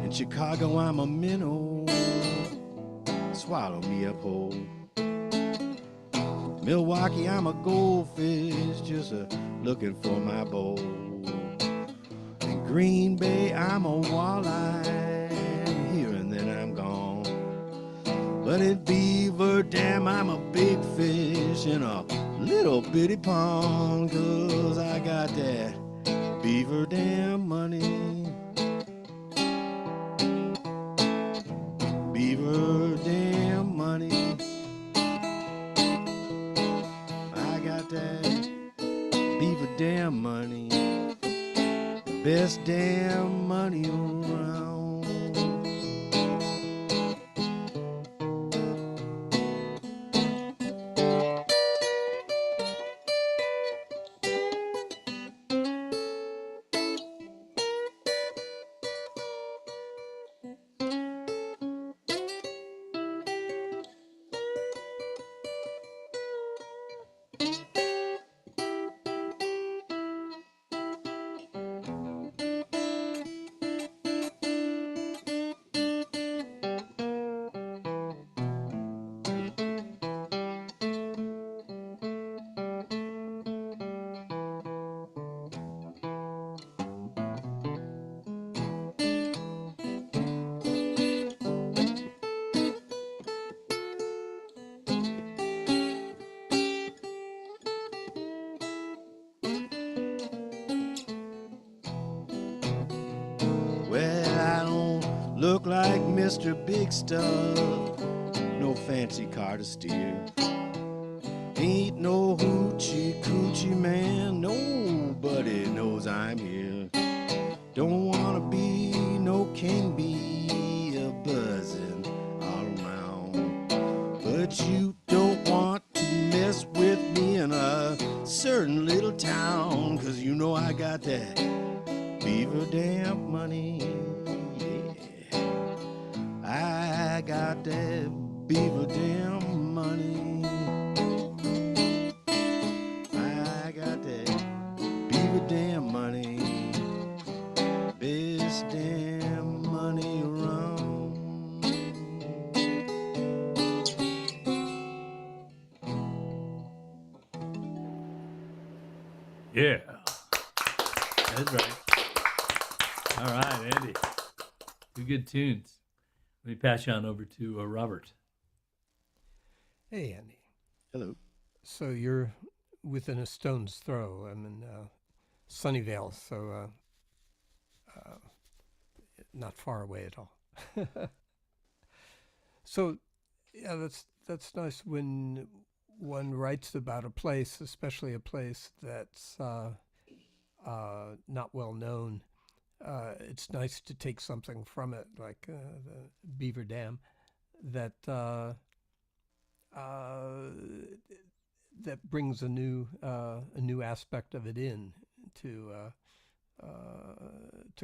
In Chicago, I'm a minnow. Swallow me up whole. Milwaukee, I'm a goldfish, just looking for my bowl. In Green Bay, I'm a walleye, here and then I'm gone. But in Beaver Dam, I'm a big fish in a little bitty pond, 'cause I got that Beaver Dam money. Beaver Dam money. I got that Beaver Dam money. Best damn money around. Well, I don't look like Mr. Big Stuff, no fancy car to steer. Ain't no hoochie coochie man, nobody knows I'm here. Don't wanna be no king bee, a buzzing all around. But you don't want to mess with me in a certain little town, 'cause you know I got that Beaver Dam money, yeah. I got that Beaver Dam money. I got that Beaver Dam money. Best damn money around. Yeah. That's right. All right, Andy. Two good tunes. Let me pass you on over to Robert. Hey, Andy. Hello. So you're within a stone's throw. I'm in Sunnyvale, so not far away at all. So, yeah, that's nice when one writes about a place, especially a place that's not well known. It's nice to take something from it, like the Beaver Dam, that that brings a new aspect of it in to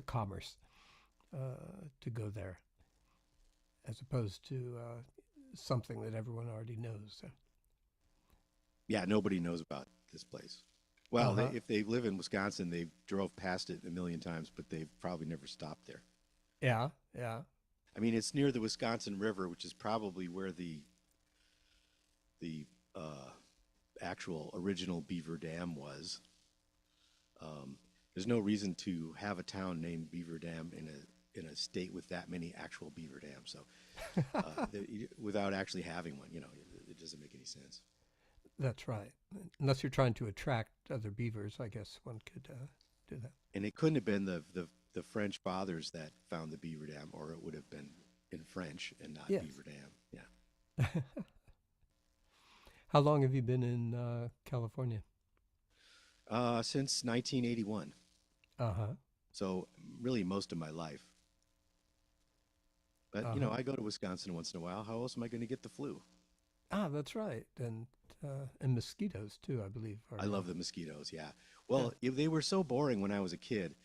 commerce, to go there, as opposed to something that everyone already knows. Yeah, nobody knows about this place. Well, Uh-huh. if they live in Wisconsin, they drove past it a million times, but they've probably never stopped there. Yeah. I mean, it's near the Wisconsin River, which is probably where the actual original Beaver Dam was. There's no reason to have a town named Beaver Dam in a state with that many actual beaver dams. So, without actually having one, it doesn't make any sense. That's right. Unless you're trying to attract other beavers, I guess one could do that. And it couldn't have been the French fathers that found the beaver dam, or it would have been in French and not Yes. Beaver Dam. Yeah. How long have you been in California? Since 1981. Uh-huh. So really most of my life. But, Uh-huh. I go to Wisconsin once in a while. How else am I going to get the flu? Ah, that's right. And and mosquitoes too, I believe. I love the mosquitoes. Yeah. Well, they were so boring when I was a kid,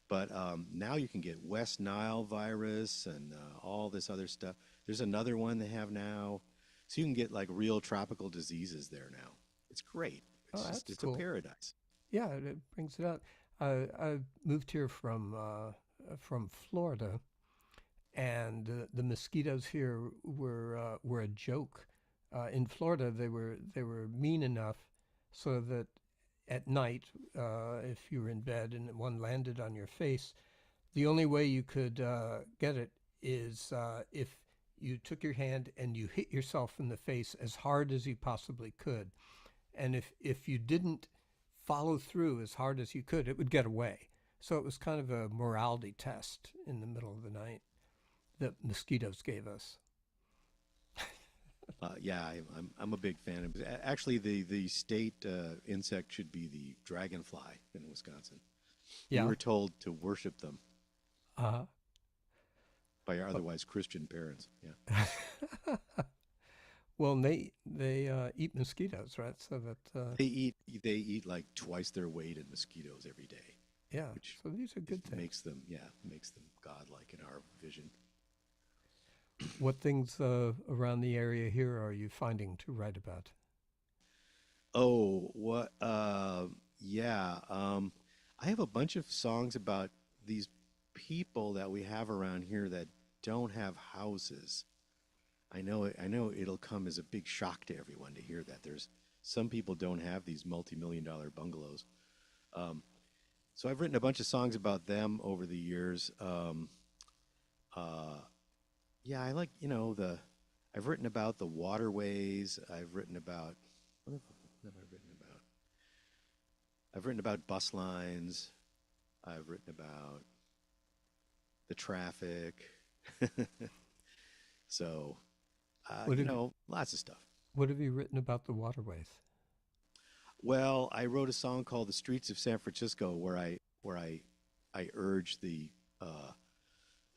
but now you can get West Nile virus and all this other stuff. There's another one they have now, so you can get like real tropical diseases there now. It's great. It's cool. a paradise. Yeah, it brings it out. I moved here from Florida, and the mosquitoes here were a joke. In Florida, they were mean enough so that at night, if you were in bed and one landed on your face, the only way you could get it is if you took your hand and you hit yourself in the face as hard as you possibly could. And if you didn't follow through as hard as you could, it would get away. So it was kind of a morality test in the middle of the night that mosquitoes gave us. Yeah, I'm a big fan of. Actually, the state insect should be the dragonfly in Wisconsin. Yeah. We were told to worship them Uh-huh. by our otherwise Christian parents. Yeah. Well, they eat mosquitoes, right? So that They eat like twice their weight in mosquitoes every day. yeah. Which So these are good things. makes them godlike in our vision. What things around the area here are you finding to write about? Oh, what? Yeah. I have a bunch of songs about these people that we have around here that don't have houses. I know it'll come as a big shock to everyone to hear that there's some people don't have these multi-million-dollar bungalows. So I've written a bunch of songs about them over the years. Yeah, I like, I've written about the waterways. I've written about, what have I written about? I've written about bus lines. I've written about the traffic. So, lots of stuff. What have you written about the waterways? Well, I wrote a song called "The Streets of San Francisco," where I urge the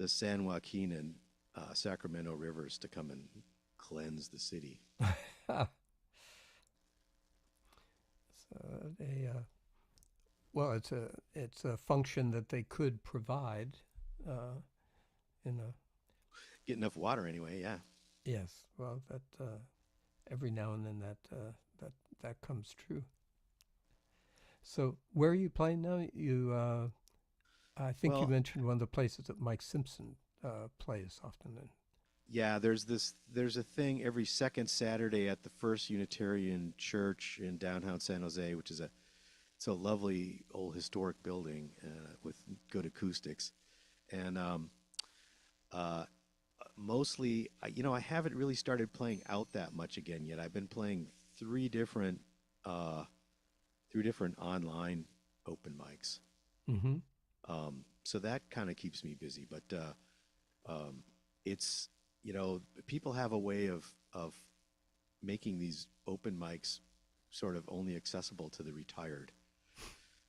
San Joaquin and Sacramento rivers to come and cleanse the city. Well, it's a function that they could provide. Get enough water anyway. Yeah. Yes. Well, that every now and then that comes true. So where are you playing now? I think you mentioned one of the places that Mike Simpson plays often in. Yeah, there's a thing every second Saturday at the First Unitarian Church in downtown San Jose, which is it's a lovely old historic building with good acoustics, and mostly, I haven't really started playing out that much again yet. I've been playing three different online open mics. Mm-hmm. So that kind of keeps me busy, but it's, people have a way of making these open mics sort of only accessible to the retired.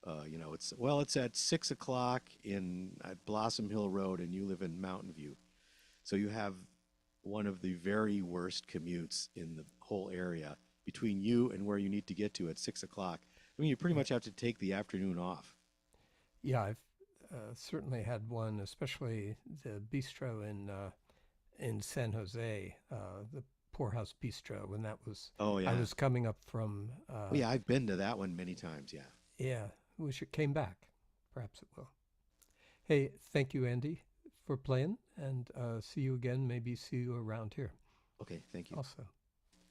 It's at 6 o'clock at Blossom Hill Road, and you live in Mountain View. So you have one of the very worst commutes in the whole area between you and where you need to get to at 6 o'clock. I mean, you pretty much have to take the afternoon off. Yeah, I've certainly had one, especially the bistro in San Jose, the Poorhouse Bistro, when that was. Oh yeah. I was coming up from. Yeah, I've been to that one many times. Yeah. Yeah, wish it came back. Perhaps it will. Hey, thank you, Andy, for playing, and see you again. Maybe see you around here. Okay, thank you. Also,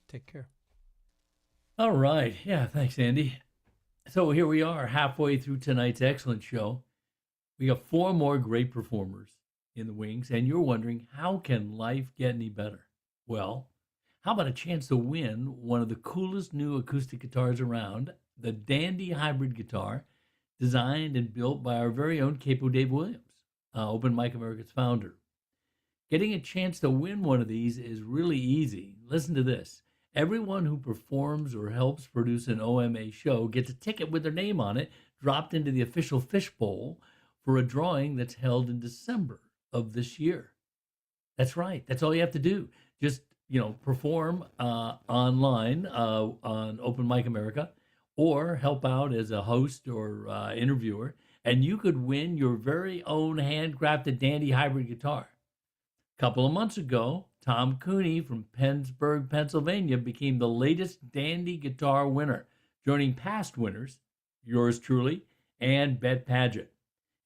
take care. All right. Yeah, thanks, Andy. So here we are, halfway through tonight's excellent show. We got 4 more great performers in the wings, and you're wondering, how can life get any better? Well, how about a chance to win one of the coolest new acoustic guitars around, the Dandy Hybrid Guitar, designed and built by our very own Capo Dave Williams, Open Mic America's founder. Getting a chance to win one of these is really easy. Listen to this. Everyone who performs or helps produce an OMA show gets a ticket with their name on it dropped into the official fishbowl for a drawing that's held in December of this year. That's right. That's all you have to do. Just perform online on Open Mic America, or help out as a host or interviewer, and you could win your very own handcrafted Dandy hybrid guitar. A couple of months ago, Tom Cooney from Pennsburg, Pennsylvania, became the latest Dandy guitar winner, joining past winners, yours truly, and Bet Paget.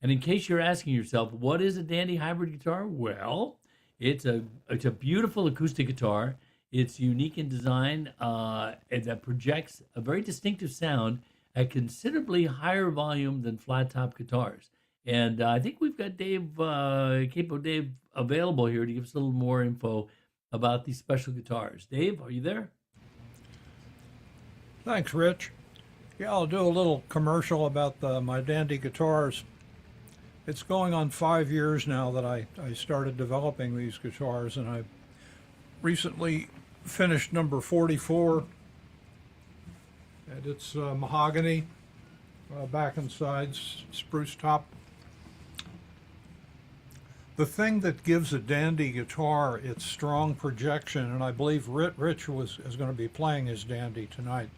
And in case you're asking yourself, what is a Dandy hybrid guitar? Well, it's a beautiful acoustic guitar. It's unique in design, and that projects a very distinctive sound at considerably higher volume than flat top guitars. And I think we've got Capo Dave, available here to give us a little more info about these special guitars. Dave, are you there? Thanks, Rich. Yeah, I'll do a little commercial about my Dandy guitars. It's going on 5 years now that I started developing these guitars, and I recently finished number 44, and it's mahogany, back and sides, spruce top. The thing that gives a Dandy guitar its strong projection, and I believe Rich is going to be playing his Dandy tonight.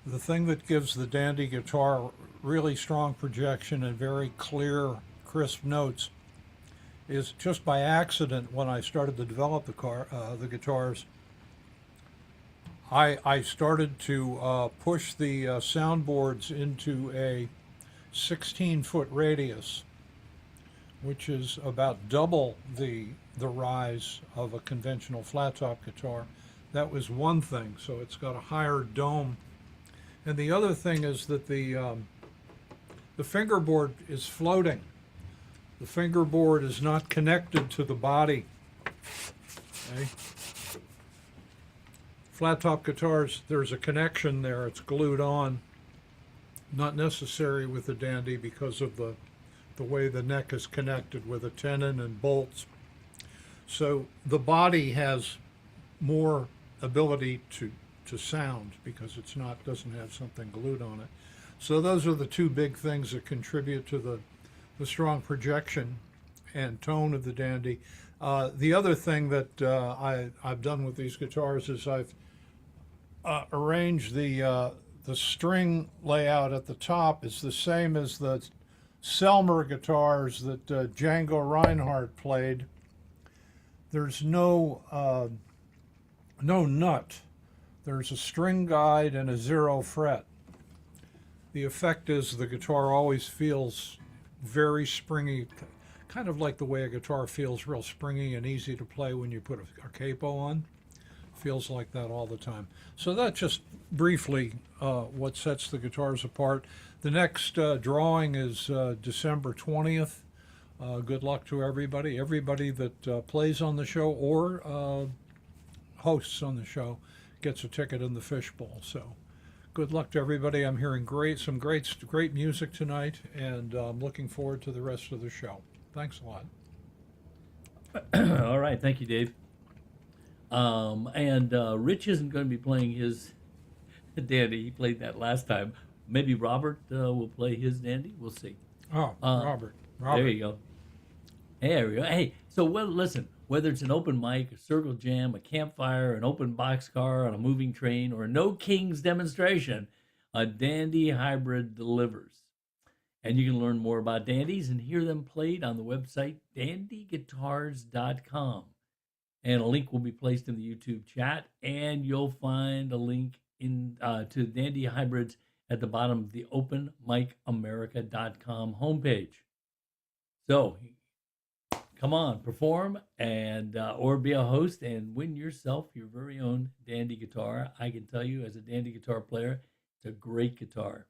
The thing that gives the Dandy guitar really strong projection and very clear, crisp notes is just by accident. When I started to develop the guitars, I started to push the soundboards into a 16-foot radius, which is about double the rise of a conventional flat top guitar. That was one thing, so it's got a higher dome. And the other thing is that the fingerboard is floating. The fingerboard is not connected to the body. Okay? Flat top guitars, there's a connection there. It's glued on. Not necessary with the Dandy because of the way the neck is connected with a tenon and bolts. So the body has more ability to sound because doesn't have something glued on it. So those are the two big things that contribute to the strong projection and tone of the Dandy. The other thing that I've done with these guitars is I've arranged the string layout at the top is the same as the Selmer guitars that Django Reinhardt played. There's no nut. There's a string guide and a 0 fret. The effect is the guitar always feels very springy, kind of like the way a guitar feels real springy and easy to play when you put a capo on. Feels like that all the time. So that's just briefly what sets the guitars apart. The next drawing is December 20th. Good luck to everybody. Everybody that plays on the show or hosts on the show gets a ticket in the fishbowl. So good luck to everybody. I'm hearing some great music tonight, and I'm looking forward to the rest of the show. Thanks a lot. All right, thank you, Dave. And Rich isn't going to be playing his Dandy. He played that last time. Maybe Robert will play his Dandy. We'll see. Oh, Robert. There you go. There we go. Hey, so listen, whether it's an open mic, a circle jam, a campfire, an open boxcar on a moving train, or a No Kings demonstration, a Dandy hybrid delivers. And you can learn more about Dandies and hear them played on the website dandyguitars.com. And a link will be placed in the YouTube chat, and you'll find a link to Dandy hybrids at the bottom of the openmicamerica.com homepage. So come on, perform and or be a host and win yourself your very own Dandy guitar. I can tell you, as a Dandy guitar player, it's a great guitar.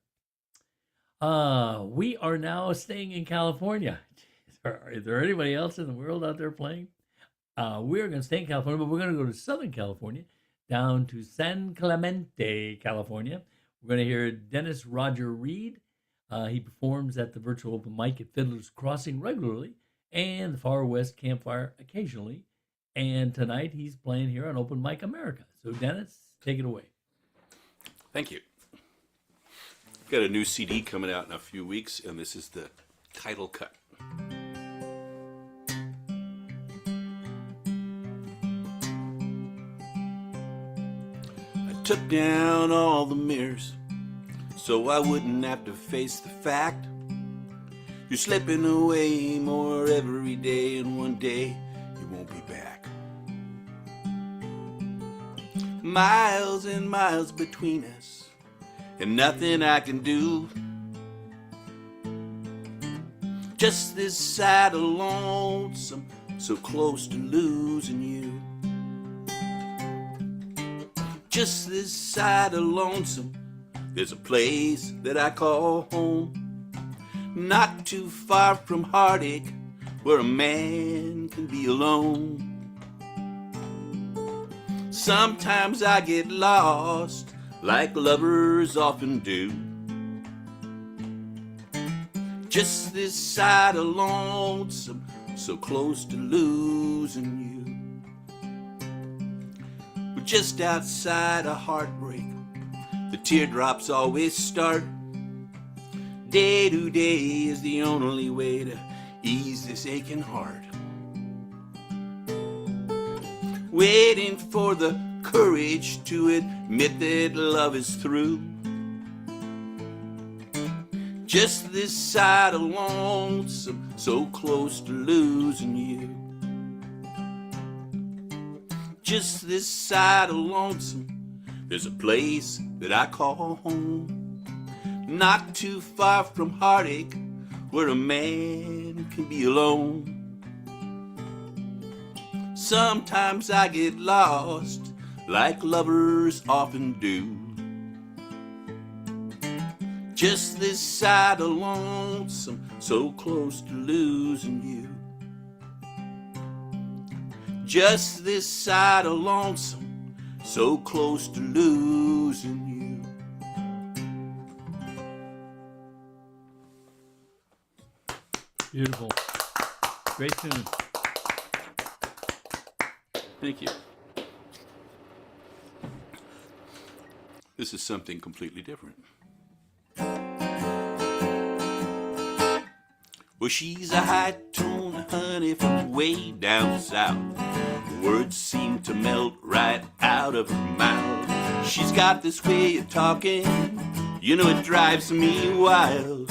We are now staying in California. Is there anybody else in the world out there playing? We're going to stay in California, but we're going to go to Southern California, down to San Clemente, California. We're going to hear Dennis Roger Reed. He performs at the virtual open mic at Fiddler's Crossing regularly and the Far West Campfire occasionally. And tonight he's playing here on Open Mic America. So Dennis, take it away. Thank you. I've got a new CD coming out in a few weeks, and this is the title cut. took down all the mirrors so I wouldn't have to face the fact you're slipping away more every day, and one day you won't be back. Miles and miles between us, and nothing I can do. Just this side of lonesome, so close to losing you. Just this side of lonesome, there's a place that I call home. Not too far from heartache, where a man can be alone. Sometimes I get lost, like lovers often do. Just this side of lonesome, so close to losing you. We're just outside of heartbreak, the teardrops always start. Day to day is the only way to ease this aching heart. Waiting for the courage to admit that love is through. Just this side of lonesome, so close to losing you. Just this side of lonesome, there's a place that I call home. Not too far from heartache, where a man can be alone. Sometimes I get lost, like lovers often do. Just this side of lonesome, so close to losing you. Just this side of lonesome, so close to losing you. Beautiful. Great tune. Thank you. This is something completely different. Well, she's a high-tone honey from way down south. The words seem to melt right out of her mouth. She's got this way of talking, you know it drives me wild.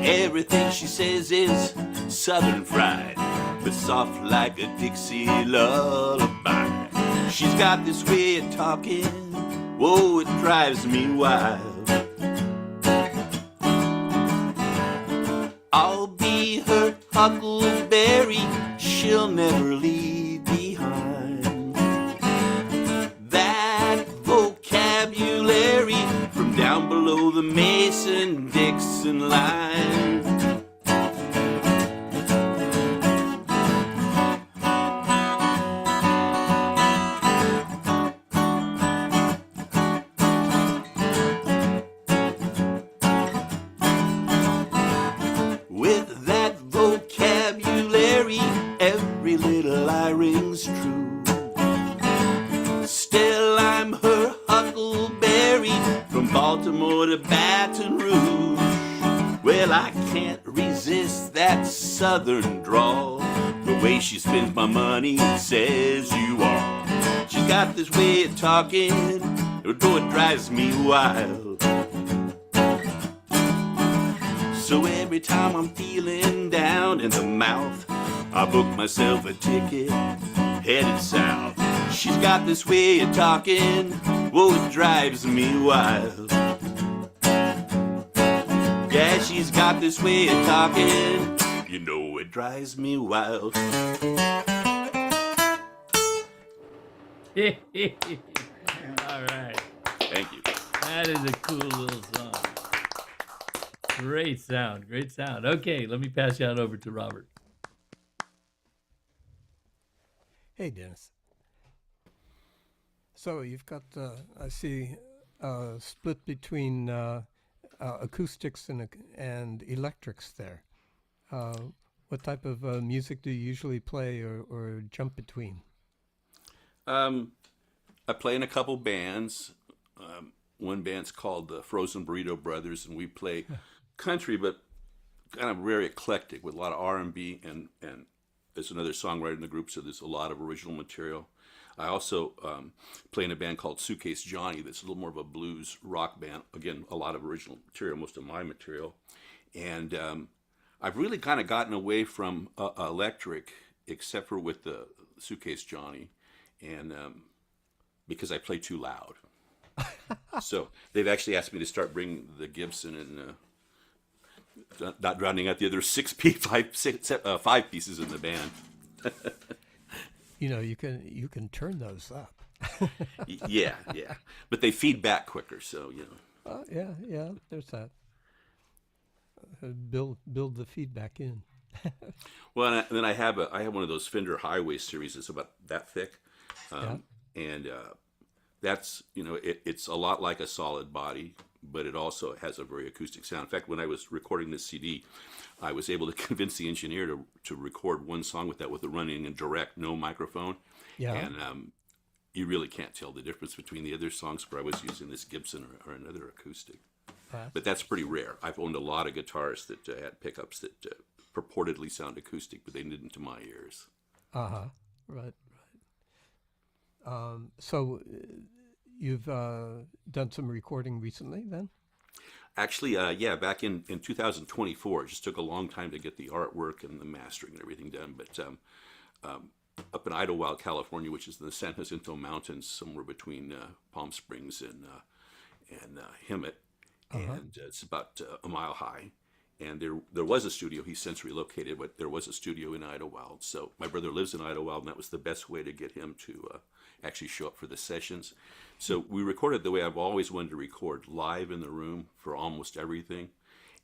Everything she says is southern fried, but soft like a Dixie lullaby. She's got this way of talking, whoa, it drives me wild. I'll be her huckleberry, she'll never leave behind. That vocabulary from down below the Mason-Dixon line. With that vocabulary, every little lie rings true. Still, I'm her huckleberry from Baltimore to Baton Rouge. Well, I can't resist that southern drawl. The way she spends my money says you are. She's got this way of talking, though it drives me wild. So every time I'm feeling down in the mouth, I book myself a ticket, headed south. She's got this way of talking, whoa, it drives me wild. Yeah, she's got this way of talking, you know it drives me wild. All right. Thank you. That is a cool little song. Great sound. Great sound. Okay, let me pass you on over to Robert. Hey, Dennis. So you've got, I see, split between acoustics and electrics there. What type of music do you usually play or jump between? I play in a couple bands. One band's called the Frozen Burrito Brothers, and we play country, but kind of very eclectic with a lot of R&B, and there's another songwriter in the group, so there's a lot of original material. I also play in a band called Suitcase Johnny that's a little more of a blues rock band. Again, a lot of original material, most of my material. And I've really kind of gotten away from electric, except for with the Suitcase Johnny, and because I play too loud. So they've actually asked me to start bringing the Gibson and not drowning out the other five pieces in the band. You know, you can turn those up. Yeah, but they feed back quicker, so Yeah. There's that. Build the feedback in. Well, and then I have one of those Fender Highway series. It's about that thick, and that's it's a lot like a solid body, but it also has a very acoustic sound. In fact, when I was recording this CD, I was able to convince the engineer to record one song with that with a running and direct, no microphone. Yeah. And you really can't tell the difference between the other songs where I was using this Gibson or another acoustic. But that's pretty rare. I've owned a lot of guitars that had pickups that purportedly sound acoustic, but they didn't to my ears. Right. So you've done some recording recently then? Actually, back in 2024. It just took a long time to get the artwork and the mastering and everything done. But up in Idlewild, California, which is in the San Jacinto Mountains, somewhere between Palm Springs and Hemet, and it's about a mile high. And there was a studio. He's since relocated, but there was a studio in Idlewild. So my brother lives in Idlewild, and that was the best way to get him to actually show up for the sessions. So we recorded the way I've always wanted to record, live in the room for almost everything,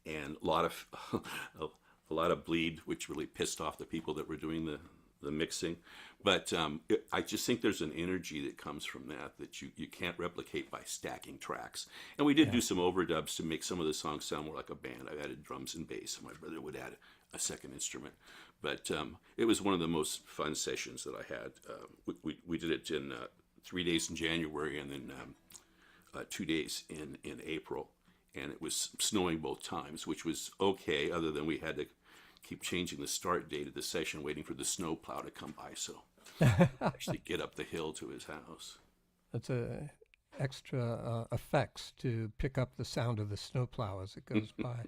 and a lot of bleed, which really pissed off the people that were doing the mixing. But I just think there's an energy that comes from that you can't replicate by stacking tracks. And we did do some overdubs to make some of the songs sound more like a band. I added drums and bass, and my brother would add a second instrument. But it was one of the most fun sessions that I had. We did it in 3 days in January and then 2 days in April. And it was snowing both times, which was okay, other than we had to keep changing the start date of the session, waiting for the snow plow to come by, so actually get up the hill to his house. That's extra effects to pick up the sound of the snowplow as it goes by.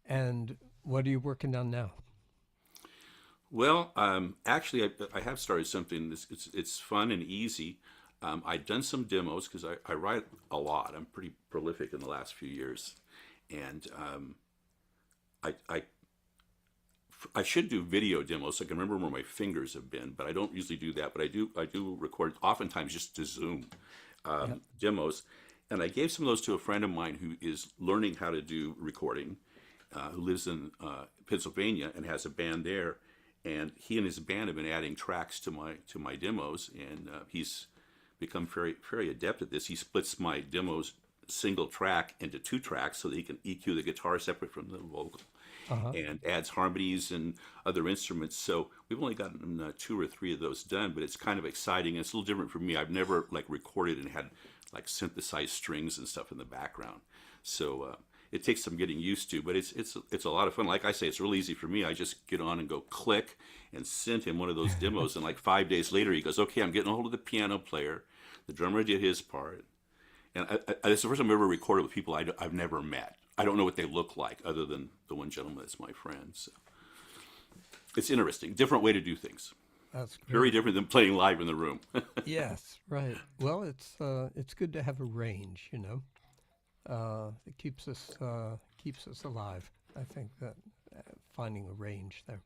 And what are you working on now? Well, actually, I have started something. It's fun and easy. I've done some demos because I write a lot. I'm pretty prolific in the last few years. And I should do video demos so I can remember where my fingers have been, but I don't usually do that. But I do record oftentimes just to Zoom demos. And I gave some of those to a friend of mine who is learning how to do recording, who lives in Pennsylvania and has a band there. And he and his band have been adding tracks to my demos, and he's become very, very adept at this. He splits my demos single track into 2 tracks so that he can EQ the guitar separate from the vocal, and adds harmonies and other instruments. So we've only gotten 2 or 3 of those done, but it's kind of exciting. It's a little different for me. I've never recorded and had synthesized strings and stuff in the background. So it takes some getting used to, but it's a lot of fun. Like I say, it's real easy for me. I just get on and go click and send him one of those demos, and 5 days later he goes, "Okay, I'm getting a hold of the piano player. The drummer did his part." And it's the first time I've ever recorded with people I've never met. I don't know what they look like, other than the one gentleman that's my friend. So it's interesting, different way to do things. That's great. Very different than playing live in the room. Yes, right. Well, it's good to have a range, It keeps us alive. I think that finding a range there.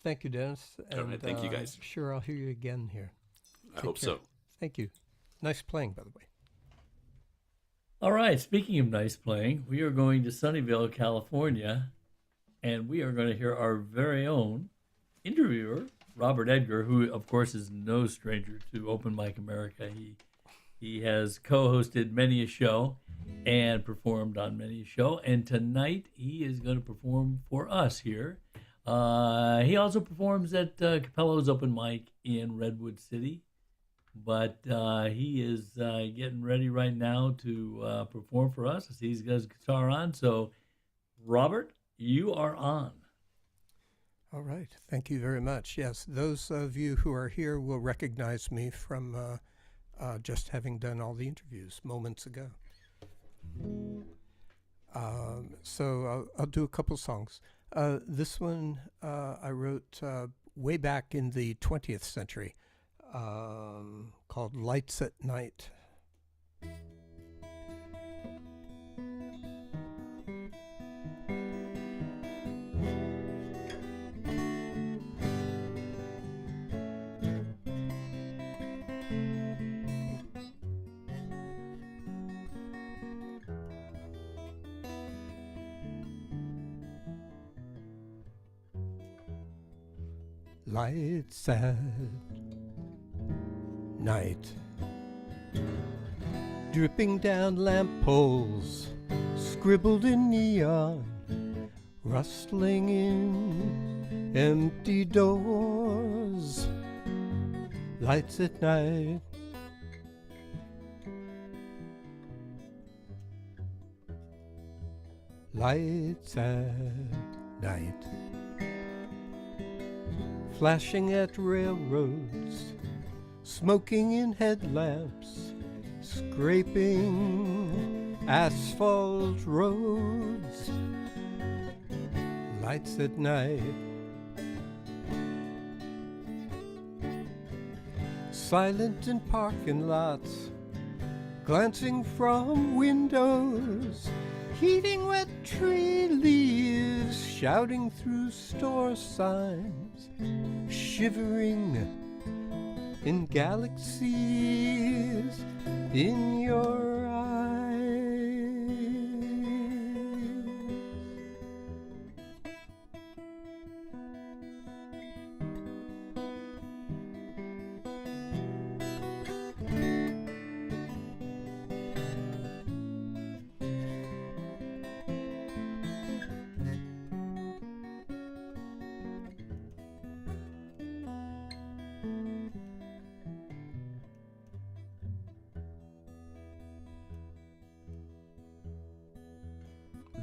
Thank you, Dennis. And thank you, guys. Sure, I'll hear you again here. I hope so. Thank you. Nice playing, by the way. All right, speaking of nice playing, we are going to Sunnyvale, California, and we are going to hear our very own interviewer, Robert Edgar, who, of course, is no stranger to Open Mic America. He has co-hosted many a show and performed on many a show, and tonight he is going to perform for us here. He also performs at Capello's Open Mic in Redwood City, but he is getting ready right now to perform for us. I see he's got his guitar on. So, Robert, you are on. All right. Thank you very much. Yes, those of you who are here will recognize me from just having done all the interviews moments ago. So I'll do a couple songs. This one I wrote way back in the 20th century, called Lights at Night. Lights at night, dripping down lamp poles, scribbled in neon, rustling in empty doors. Lights at night, lights at night, flashing at railroads, smoking in headlamps, scraping asphalt roads. Lights at night, silent in parking lots, glancing from windows, heating wet tree leaves, shouting through store signs, shivering in galaxies in your eyes.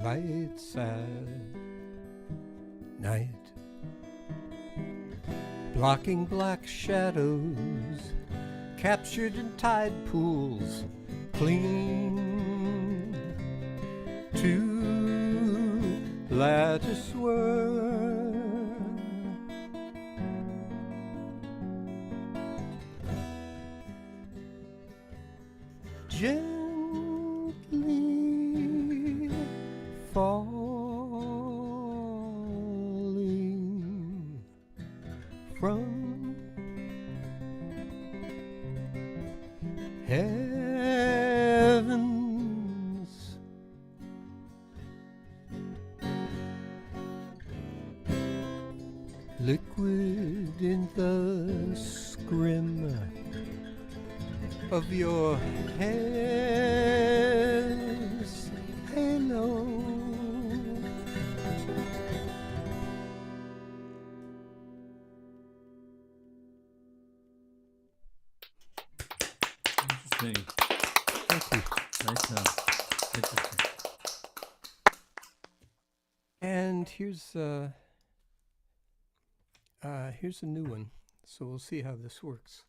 Lights at night, blocking black shadows, captured in tide pools, cling to lattice work. Gently falling from heavens, liquid in the scrim of your hair's halo. Interesting. Thank you. Nice job. Interesting. And here's a new one. So we'll see how this works.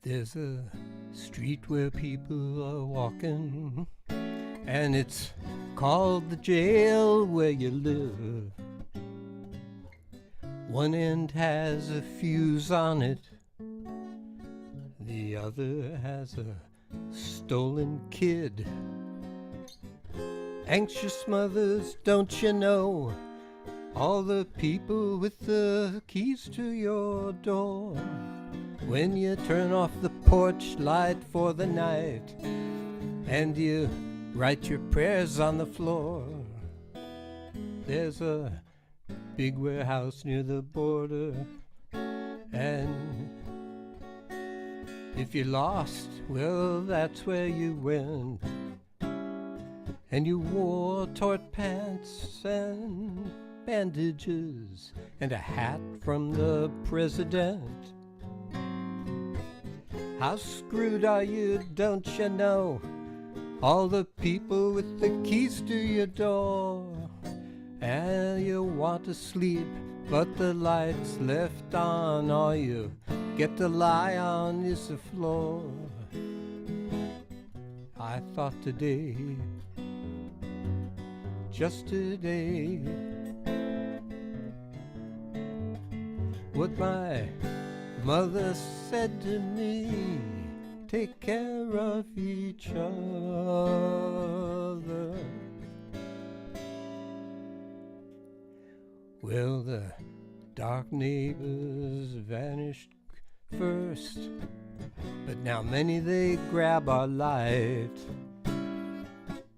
There's a street where people are walking, and it's called the jail where you live. One end has a fuse on it, the other has a stolen kid. Anxious mothers, don't you know, all the people with the keys to your door. When you turn off the porch light for the night and you write your prayers on the floor, there's a big warehouse near the border, and If you lost, well, that's where you went. And you wore tort pants and bandages and a hat from the president. How screwed are you, don't you know? All the people with the keys to your door. And you want to sleep, but the light's left on. All you get to lie on is the floor. I thought today, just today, what my mother said to me, take care of each other. Well, the dark neighbors vanished first, but now many they grab our light.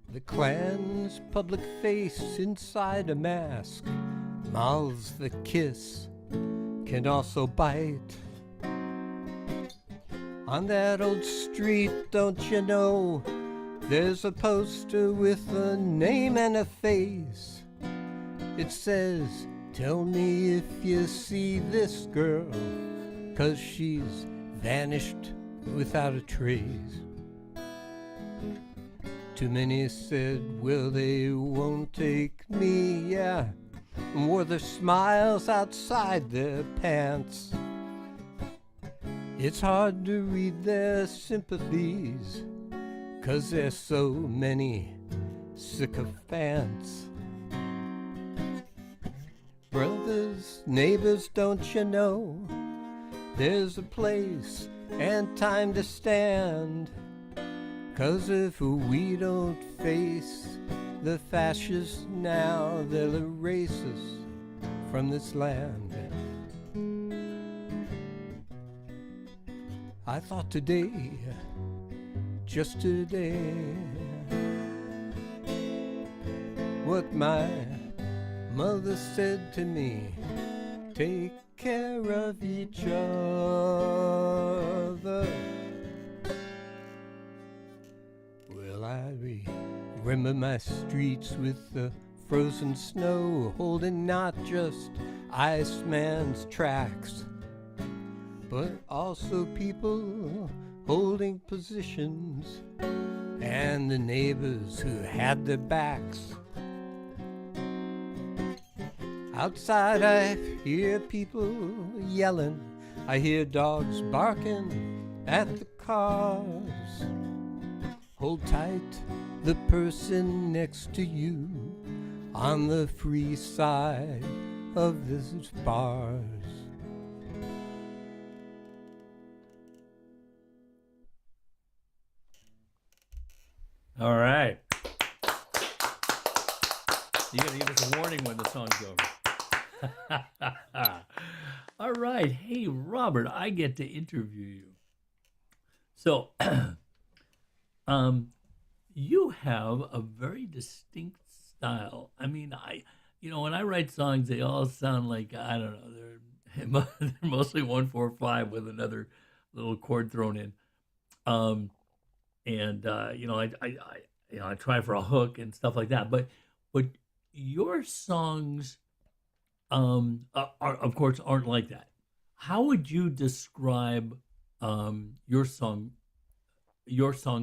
The Klan's public face inside a mask, mouths that kiss can also bite. On that old street, don't you know, there's a poster with a name and a face. It says, tell me if you see this girl, 'cause she's vanished without a trace. Too many said, well, they won't take me, yeah, and wore their smiles outside their pants. It's hard to read their sympathies, 'cause there's so many sycophants. Brothers, neighbors, don't you know, there's a place and time to stand. 'Cause if we don't face the fascists now, they'll erase us from this land. I thought today, just today, what my mother said to me, take care of each other. Well, I remember my streets with the frozen snow, holding not just Iceman's tracks, but also people holding positions, and the neighbors who had their backs. Outside I hear people yelling, I hear dogs barking at the cars. Hold tight the person next to you on the free side of these bars. All right. You got to give us a warning when the song's over. All right. Hey, Robert, I get to interview you. So, you have a very distinct style. I mean, when I write songs, they all sound like, I don't know, they're mostly 1-4-5 with another little chord thrown in. I try for a hook and stuff like that. But your songs, are of course, aren't like that. How would you describe your song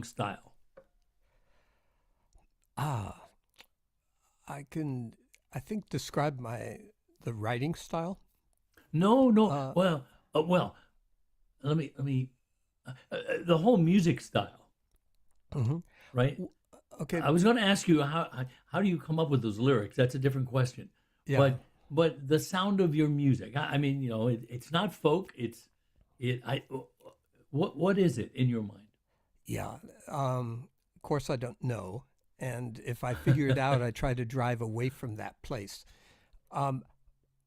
style? I think describe the writing style. No. Let me. The whole music style, right? Okay. I was going to ask you how do you come up with those lyrics? That's a different question. Yeah. But the sound of your music. I mean, it's not folk. What is it in your mind? Yeah. Of course, I don't know, and if I figure it out, I try to drive away from that place. Out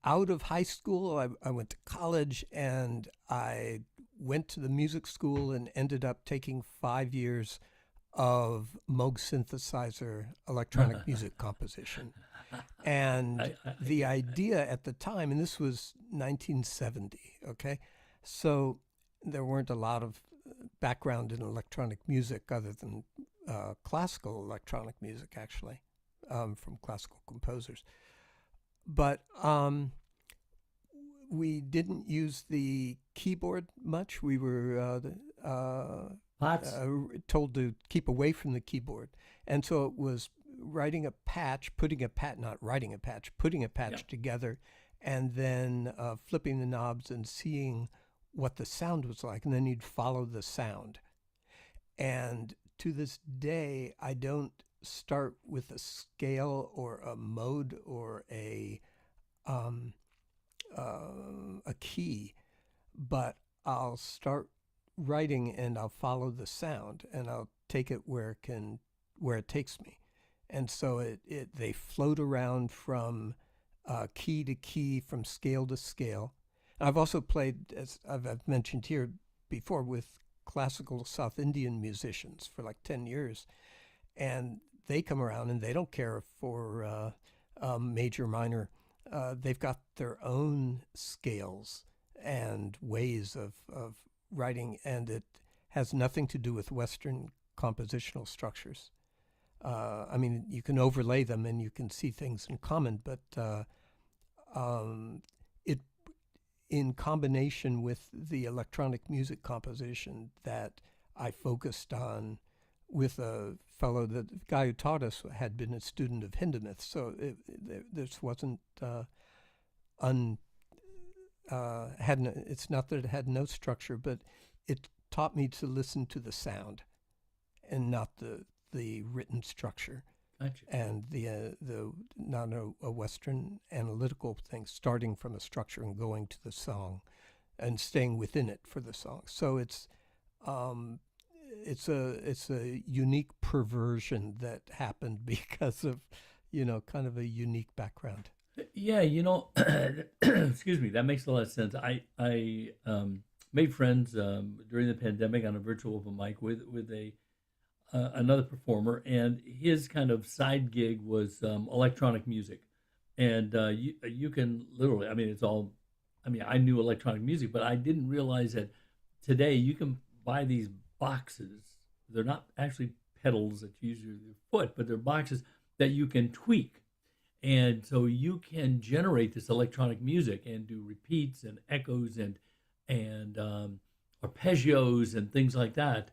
of high school, I went to college, and I went to the music school and ended up taking 5 years of Moog synthesizer electronic music composition. And the idea at the time, and this was 1970, okay? So there weren't a lot of background in electronic music other than classical electronic music, actually, from classical composers. But we didn't use the keyboard much. We were told to keep away from the keyboard. And so it was putting a patch together, and then flipping the knobs and seeing what the sound was like. And then you'd follow the sound. And to this day, I don't start with a scale or a mode or a key, but I'll start writing and I'll follow the sound and I'll take it where it takes me. And so they float around from key to key, from scale to scale. And I've also played, as I've mentioned here before, with classical South Indian musicians for like 10 years. And they come around and they don't care for major, minor. They've got their own scales and ways of writing, and it has nothing to do with Western compositional structures. I mean, you can overlay them and you can see things in common, but it, in combination with the electronic music composition that I focused on with a fellow, the guy who taught us had been a student of Hindemith, so this wasn't it's not that it had no structure, but it taught me to listen to the sound and not the written structure. Gotcha. And the not a Western analytical thing, starting from a structure and going to the song and staying within it for the song. So it's a unique perversion that happened because of, kind of a unique background. Yeah, excuse me, that makes a lot of sense. I made friends during the pandemic on a virtual open mic with another performer, and his kind of side gig was electronic music. And you can literally, I knew electronic music, but I didn't realize that today you can buy these boxes. They're not actually pedals that you use your foot, but they're boxes that you can tweak. And so you can generate this electronic music and do repeats and echoes and arpeggios and things like that.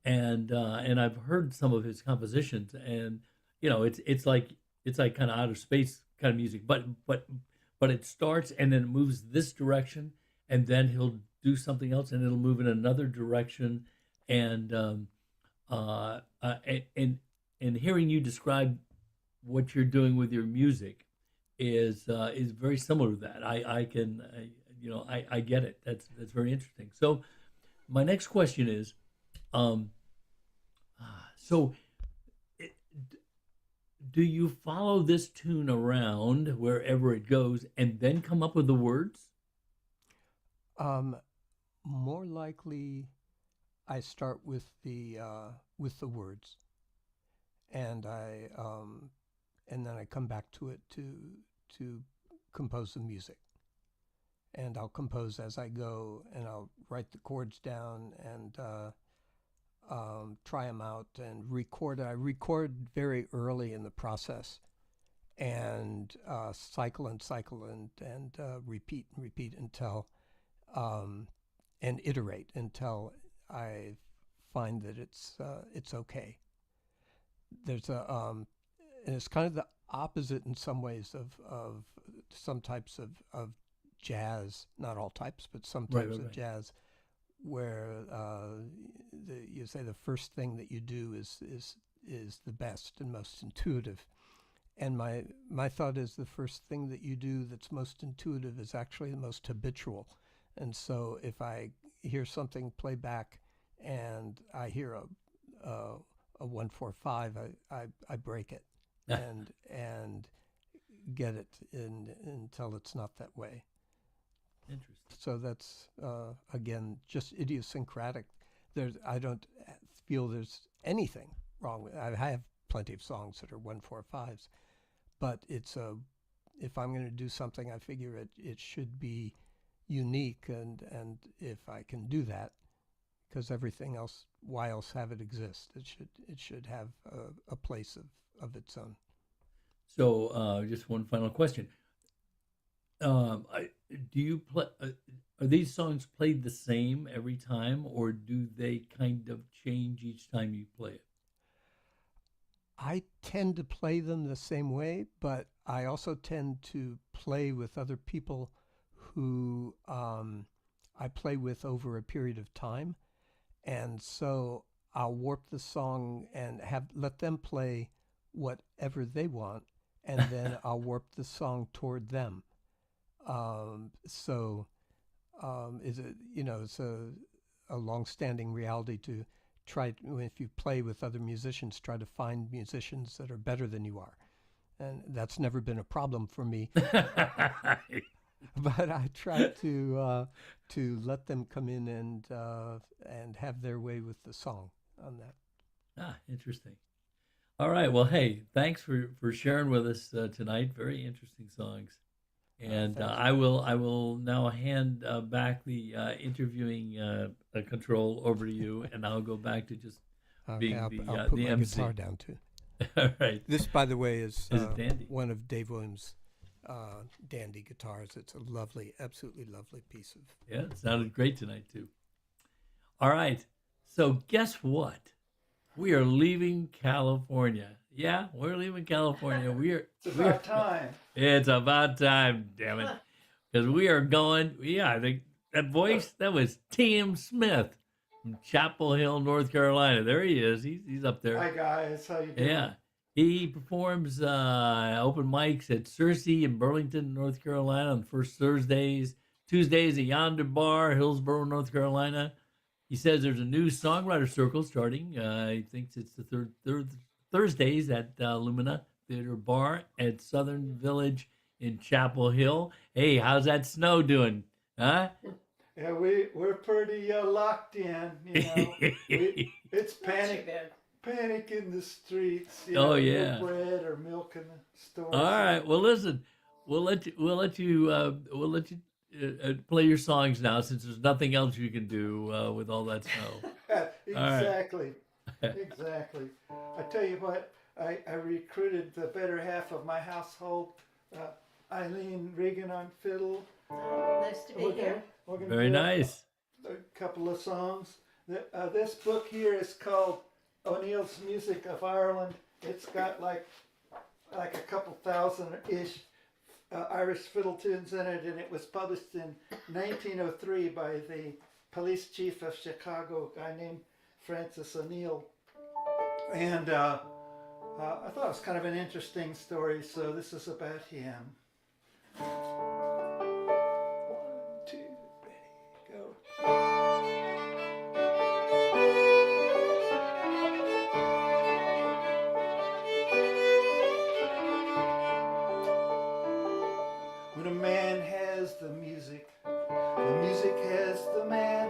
And I've heard some of his compositions, and it's like kind of outer space kind of music, but it starts and then it moves this direction, and then he'll do something else and it'll move in another direction, and hearing you describe what you're doing with your music is very similar to that. I get it. That's very interesting. So my next question is, do you follow this tune around wherever it goes and then come up with the words? More likely, I start with the words, and and then I come back to it to compose the music. And I'll compose as I go, and I'll write the chords down and try them out and record. I record very early in the process, and cycle and repeat and repeat until and iterate until I find that it's okay. There's and it's kind of the opposite in some ways of some types of jazz, not all types, but some types of jazz, where you say the first thing that you do is the best and most intuitive. And my thought is the first thing that you do that's most intuitive is actually the most habitual. And so if I hear something play back and I hear a 1-4-5, I break it and get it until it's not that way. Interesting. So that's again just idiosyncratic. I don't feel there's anything wrong with it. I have plenty of songs that are 1-4-5s, but if I'm going to do something, I figure it should be unique, and if I can do that, because everything else, why else have it exist? It should have a place of its own. So, just one final question. Do you play? Are these songs played the same every time, or do they kind of change each time you play it? I tend to play them the same way, but I also tend to play with other people who I play with over a period of time, and so I'll warp the song and let them play whatever they want, and then I'll warp the song toward them. Is it, it's a long-standing reality to try, if you play with other musicians, try to find musicians that are better than you are, and that's never been a problem for me. But I try to let them come in and have their way with the song on that. Interesting. All right. Well, hey, thanks for sharing with us tonight. Very interesting songs. And I will now hand back the interviewing control over to you, and I'll go back to just being I'll the put the my MC. guitar down too. All right. This, by the way, is dandy. one of Dave Williams' dandy guitars. It's a lovely, absolutely lovely piece of. Yeah, it sounded great tonight too. All right. So guess what? We are leaving California. Yeah, we're leaving California. It's about time. It's about time, damn it. Because we are going, I think that voice, that was Teeyum Smith from Chapel Hill, North Carolina. There he is. He's up there. Hi, guys. How you doing? Yeah. He performs open mics at Cersei in Burlington, North Carolina on the first Thursdays. Tuesdays at Yonder Bar, Hillsborough, North Carolina. He says there's a new songwriter circle starting. He thinks it's the third Thursdays at Lumina Theater Bar at Southern Village in Chapel Hill. Hey, how's that snow doing? Huh? Yeah, we're pretty locked in. It's panic in the streets. Oh yeah. No bread or milk in the stores. All right. Well, listen, we'll let you play your songs now, since there's nothing else you can do with all that snow. Exactly. Exactly. I tell you what, I recruited the better half of my household, Eileen Regan on fiddle. Nice to be here. Very nice. A couple of songs. This book here is called O'Neill's Music of Ireland. It's got like a couple thousand-ish Irish fiddle tunes in it, and it was published in 1903 by the police chief of Chicago, a guy named Francis O'Neill. And I thought it was kind of an interesting story, so this is about him. 1, 2, ready, go. When a man has the music has the man,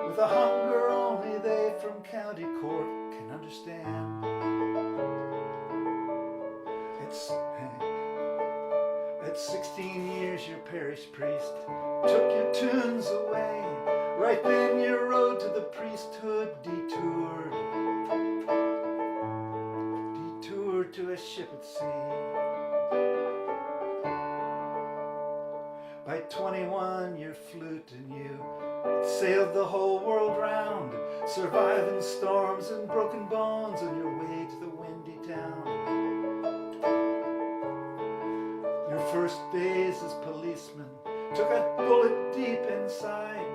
with a hunger only they from county court can understand. At 16 years your parish priest took your tunes away. Right then your road to the priesthood detoured to a ship at sea. By 21 your flute and you sailed the whole world round, surviving storms and broken bones on your way to the windy town. Your first days as policeman took a bullet deep inside,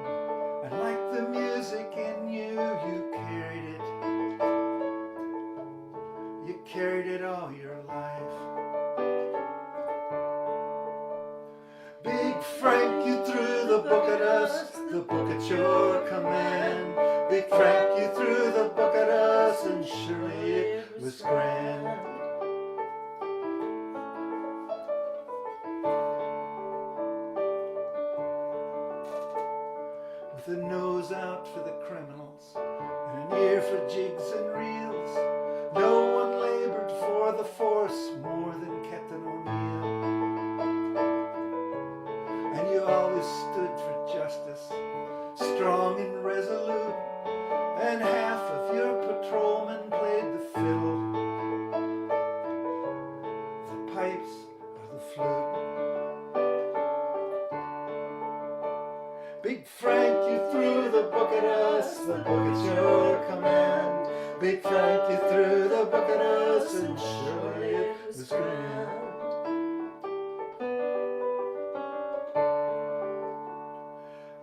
and like the music in you, you carried it all your life. Big Frank, you threw the book at us, the book at your command. Big Frank, you threw the book at us, and surely it was grand. With a nose out for the criminals and an ear for jigs and reels, no one labored for the force more than Captain O'Neill. And you always stood for justice, strong and resolute, Big Frank, you threw the book at us, the book at your command. Big Frank, you threw the book at us, and surely it was grand.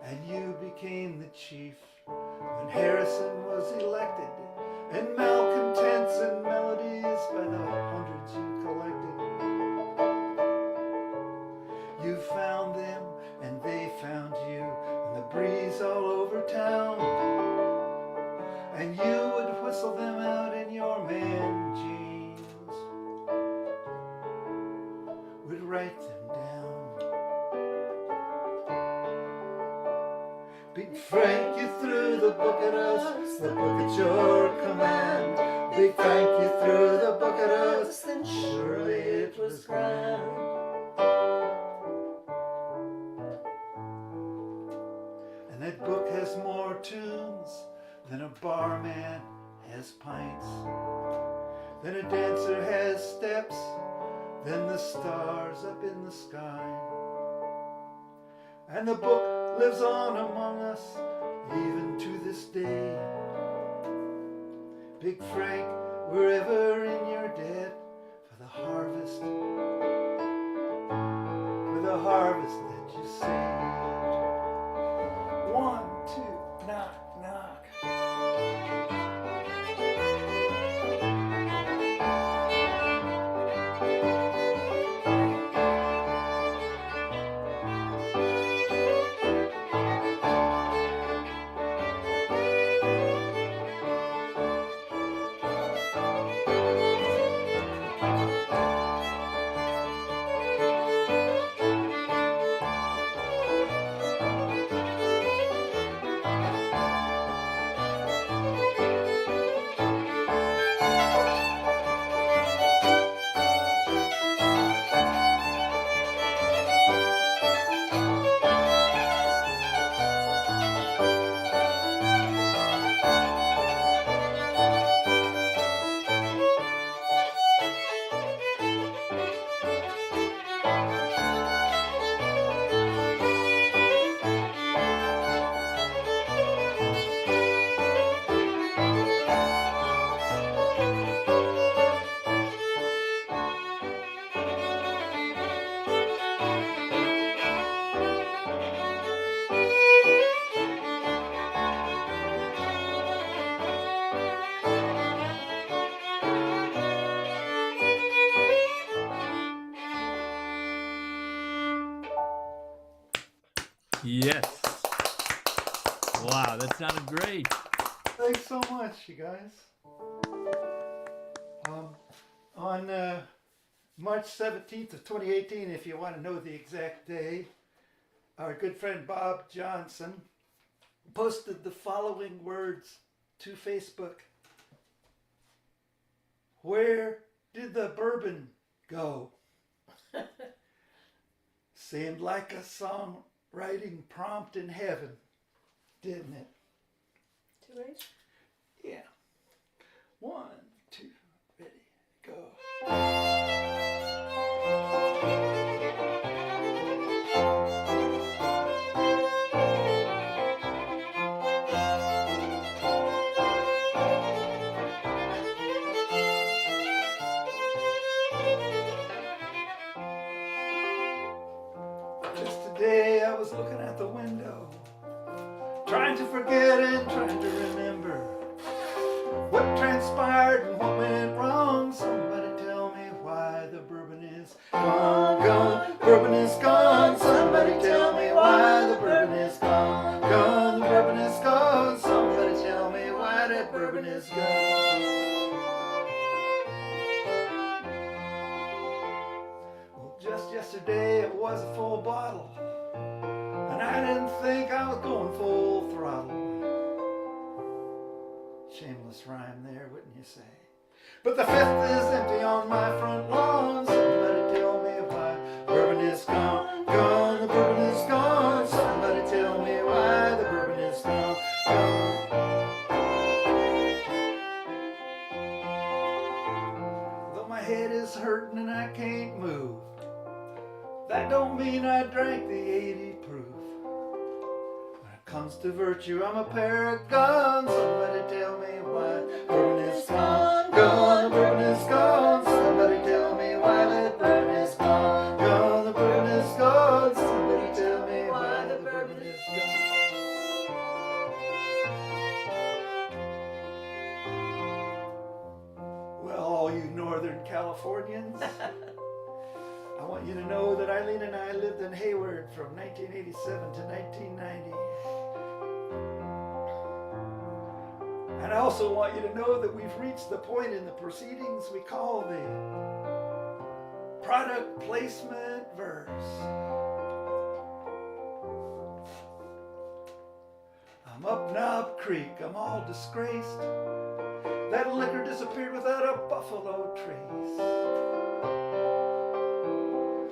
And you became the chief when Harrison was elected, and malcontents and melodies by the hundreds you collected. You found them and they found you, and the breeze all over town, and you would whistle them out in your man jeans, would write them down. Big Frank, you threw the book at us, the book at your command. Big Frank, you threw the book at us, and surely it was grand. And that book has more tunes than a barman has pints, than a dancer has steps, than the stars up in the sky. And the book lives on among us even to this day. Big Frank, wherever in your debt, for the harvest that you saved. 1, 2, knock, knock. Yes. Wow, that sounded great. Thanks so much, you guys. On March 17th of 2018, if you want to know the exact day, our good friend Bob Johnson posted the following words to Facebook. Where did the bourbon go? Seemed like a songwriting prompt in heaven, didn't it? Too late? Yeah. 1, 2, ready, go. Just today I was looking out the window, trying to forget and trying to remember what transpired and what went wrong. Somebody tell me why the bourbon is gone, gone. Bourbon is gone. Somebody tell me why the bourbon is gone, gone. The bourbon is gone. Somebody tell me why that bourbon is gone. Well, just yesterday it was a full bottle, and I didn't think I was going full throttle. Shameless rhyme there, wouldn't you say? But the fifth is empty on my front lawn. Somebody tell me why bourbon is gone, gone. The bourbon is gone. Somebody tell me why the bourbon is gone, gone. Though my head is hurting and I can't move, that don't mean I drank the 80 proof. comes to virtue, I'm a paragon. Somebody tell me why bourbon is gone, gone, the bourbon is gone. Somebody tell me why that bourbon is gone, gone, the bourbon is gone. Somebody tell me why the bourbon is gone. Well, all you Northern Californians, I want you to know that Eileen and I lived in Hayward from 1987 to 1990. And I also want you to know that we've reached the point in the proceedings we call the product placement verse. I'm up Knob Creek, I'm all disgraced. That liquor disappeared without a buffalo trace.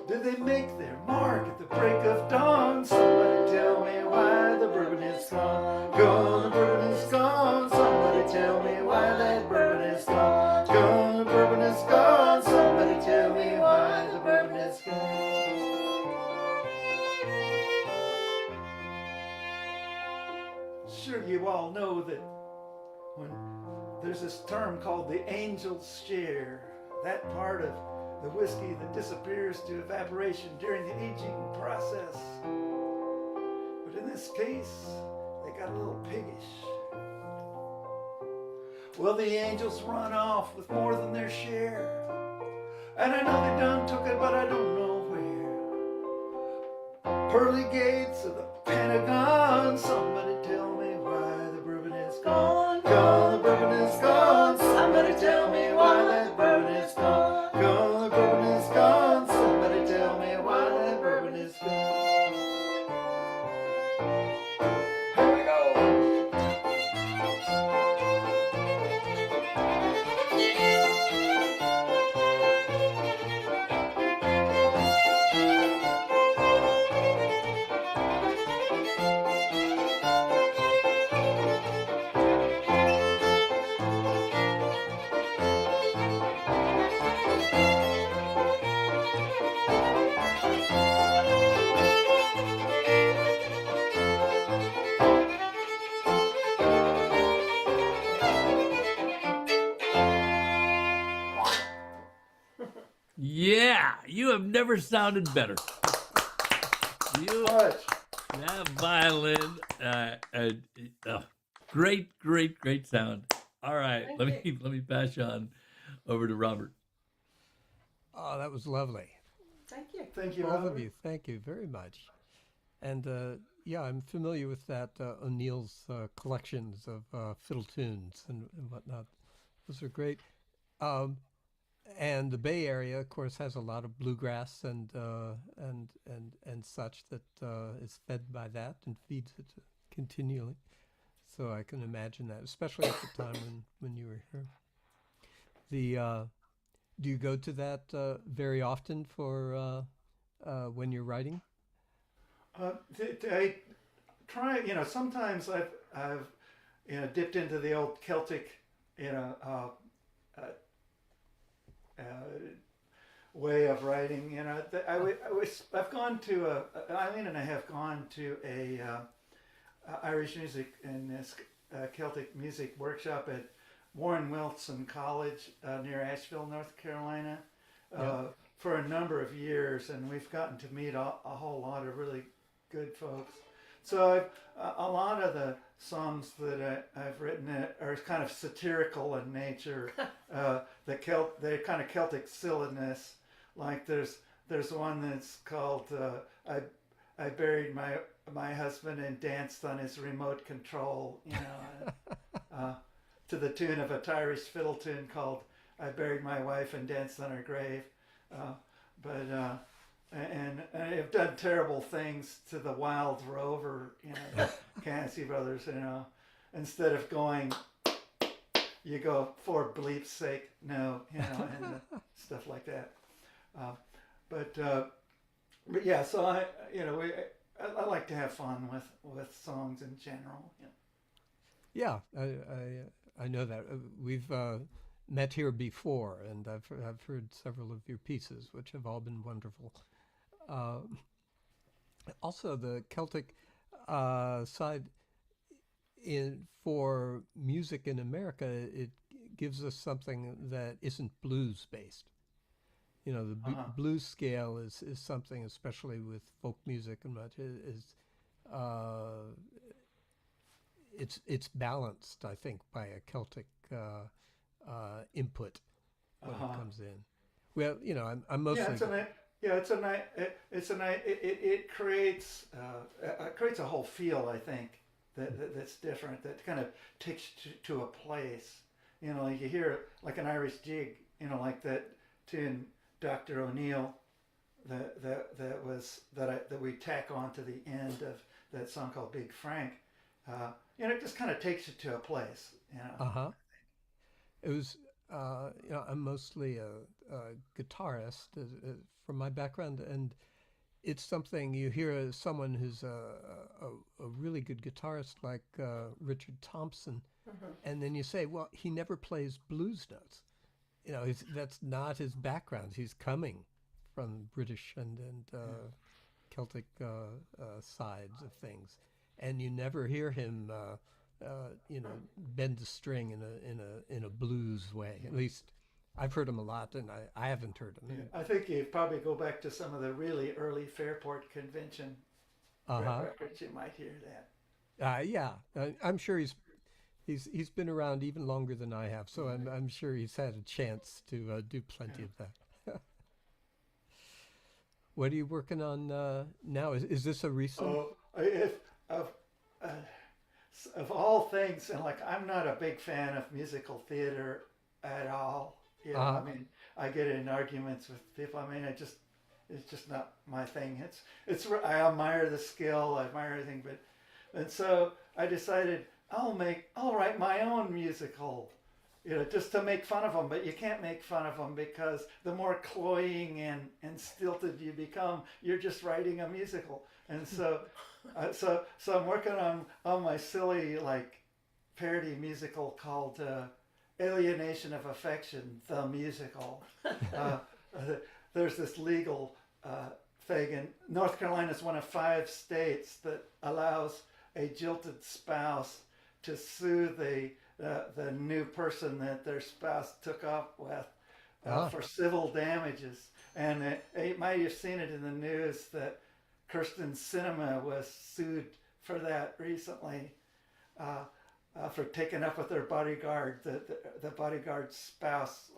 Did they make their mark at the break of dawn? Somebody tell me why the bourbon is gone, gone, the bourbon is gone. Somebody tell me why that bourbon is gone, gone, the bourbon is gone. Somebody tell me why the bourbon is gone. Sure, you all know that when there's this term called the angel's share, that part of the whiskey that disappears to evaporation during the aging process. But in this case, they got a little piggish. Well, the angels run off with more than their share. And I know they done took it, but I don't know where. Pearly gates of the Pentagon, somebody tell me why the bourbon is gone, gone, the bourbon is gone. Somebody tell me why that bourbon is gone, gone, the bourbon is gone. Somebody tell me why that bourbon is gone. Here we go. Yeah, you have never sounded better. You, that violin, great, great, great sound. All right, let me pass you on over to Robert. Oh, that was lovely. Thank you. Thank you, Both Robert. of you, thank you very much. And yeah, I'm familiar with that O'Neill's collections of fiddle tunes and whatnot. Those are great. And the Bay Area, of course, has a lot of bluegrass and such that is fed by that and feeds it continually. So I can imagine that, especially at the time when you were here. Do you go to that very often for when you're writing? I try. Sometimes I've dipped into the old Celtic, way of writing. I've gone to Eileen and I have gone to a Irish music and Celtic music workshop at Warren Wilson College near Asheville, North Carolina, for a number of years, and we've gotten to meet a whole lot of really good folks. So a lot of the songs that I've written are kind of satirical in nature. They're kind of Celtic silliness. Like there's one that's called I buried my husband and danced on his remote control, to the tune of a Irish fiddle tune called I buried my wife and danced on her grave. And I've done terrible things to the Wild Rover, Cancy Brothers, instead of going, you go for bleep's sake, no, and stuff like that. But yeah, so I like to have fun with songs in general. Yeah, I know that. We've met here before, and I've heard several of your pieces, which have all been wonderful. Also, the Celtic, side, for music in America, it gives us something that isn't blues based. You know, the blues scale is something, especially with folk music and much, uh, it's balanced, I think, by a Celtic input when it comes in. Well, you know, I'm mostly it creates a whole feel, I think, that's different, that kind of takes you to a place. You know, like you hear like an Irish jig, you know, like that tune Dr. O'Neill that we tack on to the end of that song called Big Frank. You know, it just kind of takes you to a place. You know. It was. You know, I'm mostly a guitarist from my background, and it's something you hear someone who's a really good guitarist like Richard Thompson, and then you say, well, he never plays blues notes. You know, that's not his background. He's coming from British and Celtic sides of things, and you never hear him, you know, bend a string in a blues way. At least I've heard him a lot, and I haven't heard him. I think you probably go back to some of the really early Fairport Convention records. You might hear that. Yeah, I'm sure he's been around even longer than I have, so I'm sure he's had a chance to do plenty of that. What are you working on now? Is this a recent? Of all things, and like I'm not a big fan of musical theater at all. You know, I mean, I get in arguments with people. I mean, it's just not my thing. I admire the skill, I admire everything, and so I decided I'll write my own musical, you know, just to make fun of them. But you can't make fun of them because the more cloying and stilted you become, you're just writing a musical. And so, so I'm working on my silly like parody musical called Alienation of Affection, the musical. There's this legal thing, and North Carolina is one of 5 states that allows a jilted spouse to sue the new person that their spouse took up with for civil damages. And you might have seen it in the news that Kirsten Sinema was sued for that recently, for taking up with their bodyguard. The bodyguard's spouse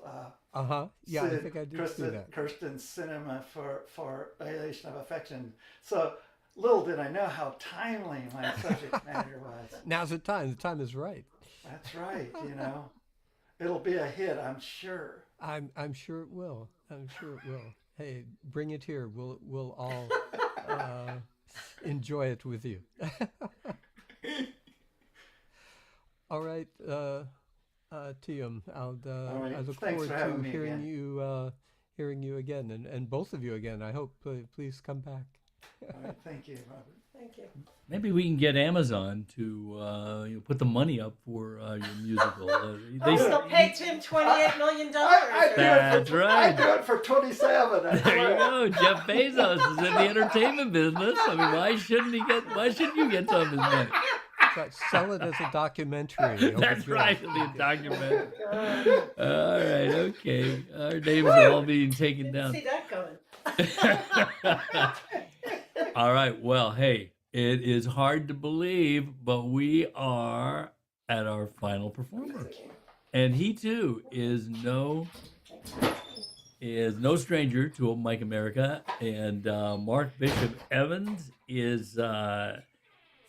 yeah, I think I did see that. Kirsten Sinema for alienation of affection. So little did I know how timely my subject matter was. Now's the time. The time is right. That's right. You know, it'll be a hit, I'm sure. I'm sure it will. I'm sure it will. Hey, bring it here. We'll all enjoy it with you. All right, Teeyum, I look forward to hearing you again, and both of you again. I hope. Please come back. All right, thank you, Robert. Thank you. Maybe we can get Amazon to put the money up for your musical. They'll pay Tim $28 million. That's right. I do it for 27. There you go. Jeff Bezos is in the entertainment business. I mean, why shouldn't you get some of his money? Sell it as a documentary. That's right, the documentary. All right, okay. Our names are all being taken down. Didn't see that coming. All right, well, hey, it is hard to believe, but we are at our final performer. And he, too, is no stranger to Open Mic America. And Mark Bishop Evans is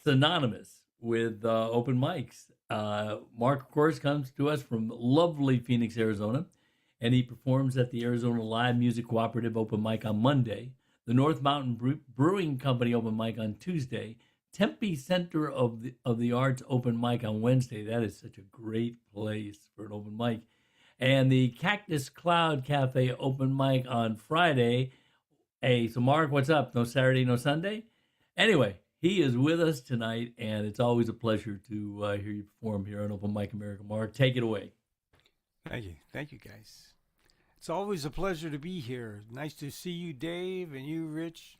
synonymous with open mics. Mark, of course, comes to us from lovely Phoenix, Arizona, and he performs at the Arizona Live Music Cooperative Open Mic on Monday, the North Mountain Brewing Company Open Mic on Tuesday, Tempe Center of the Arts Open Mic on Wednesday. That is such a great place for an open mic. And the Cactus Cloud Cafe Open Mic on Friday. Hey, so Mark, what's up? No Saturday, no Sunday? Anyway, he is with us tonight, and it's always a pleasure to hear you perform here on Open Mic America. Mark, take it away. Thank you. Thank you, guys. It's always a pleasure to be here. Nice to see you, Dave, and you, Rich.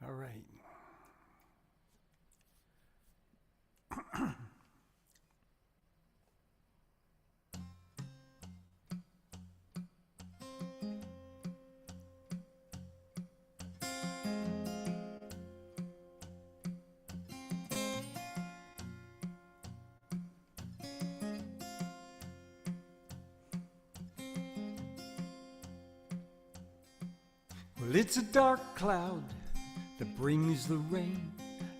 All right. Well, it's a dark cloud that brings the rain.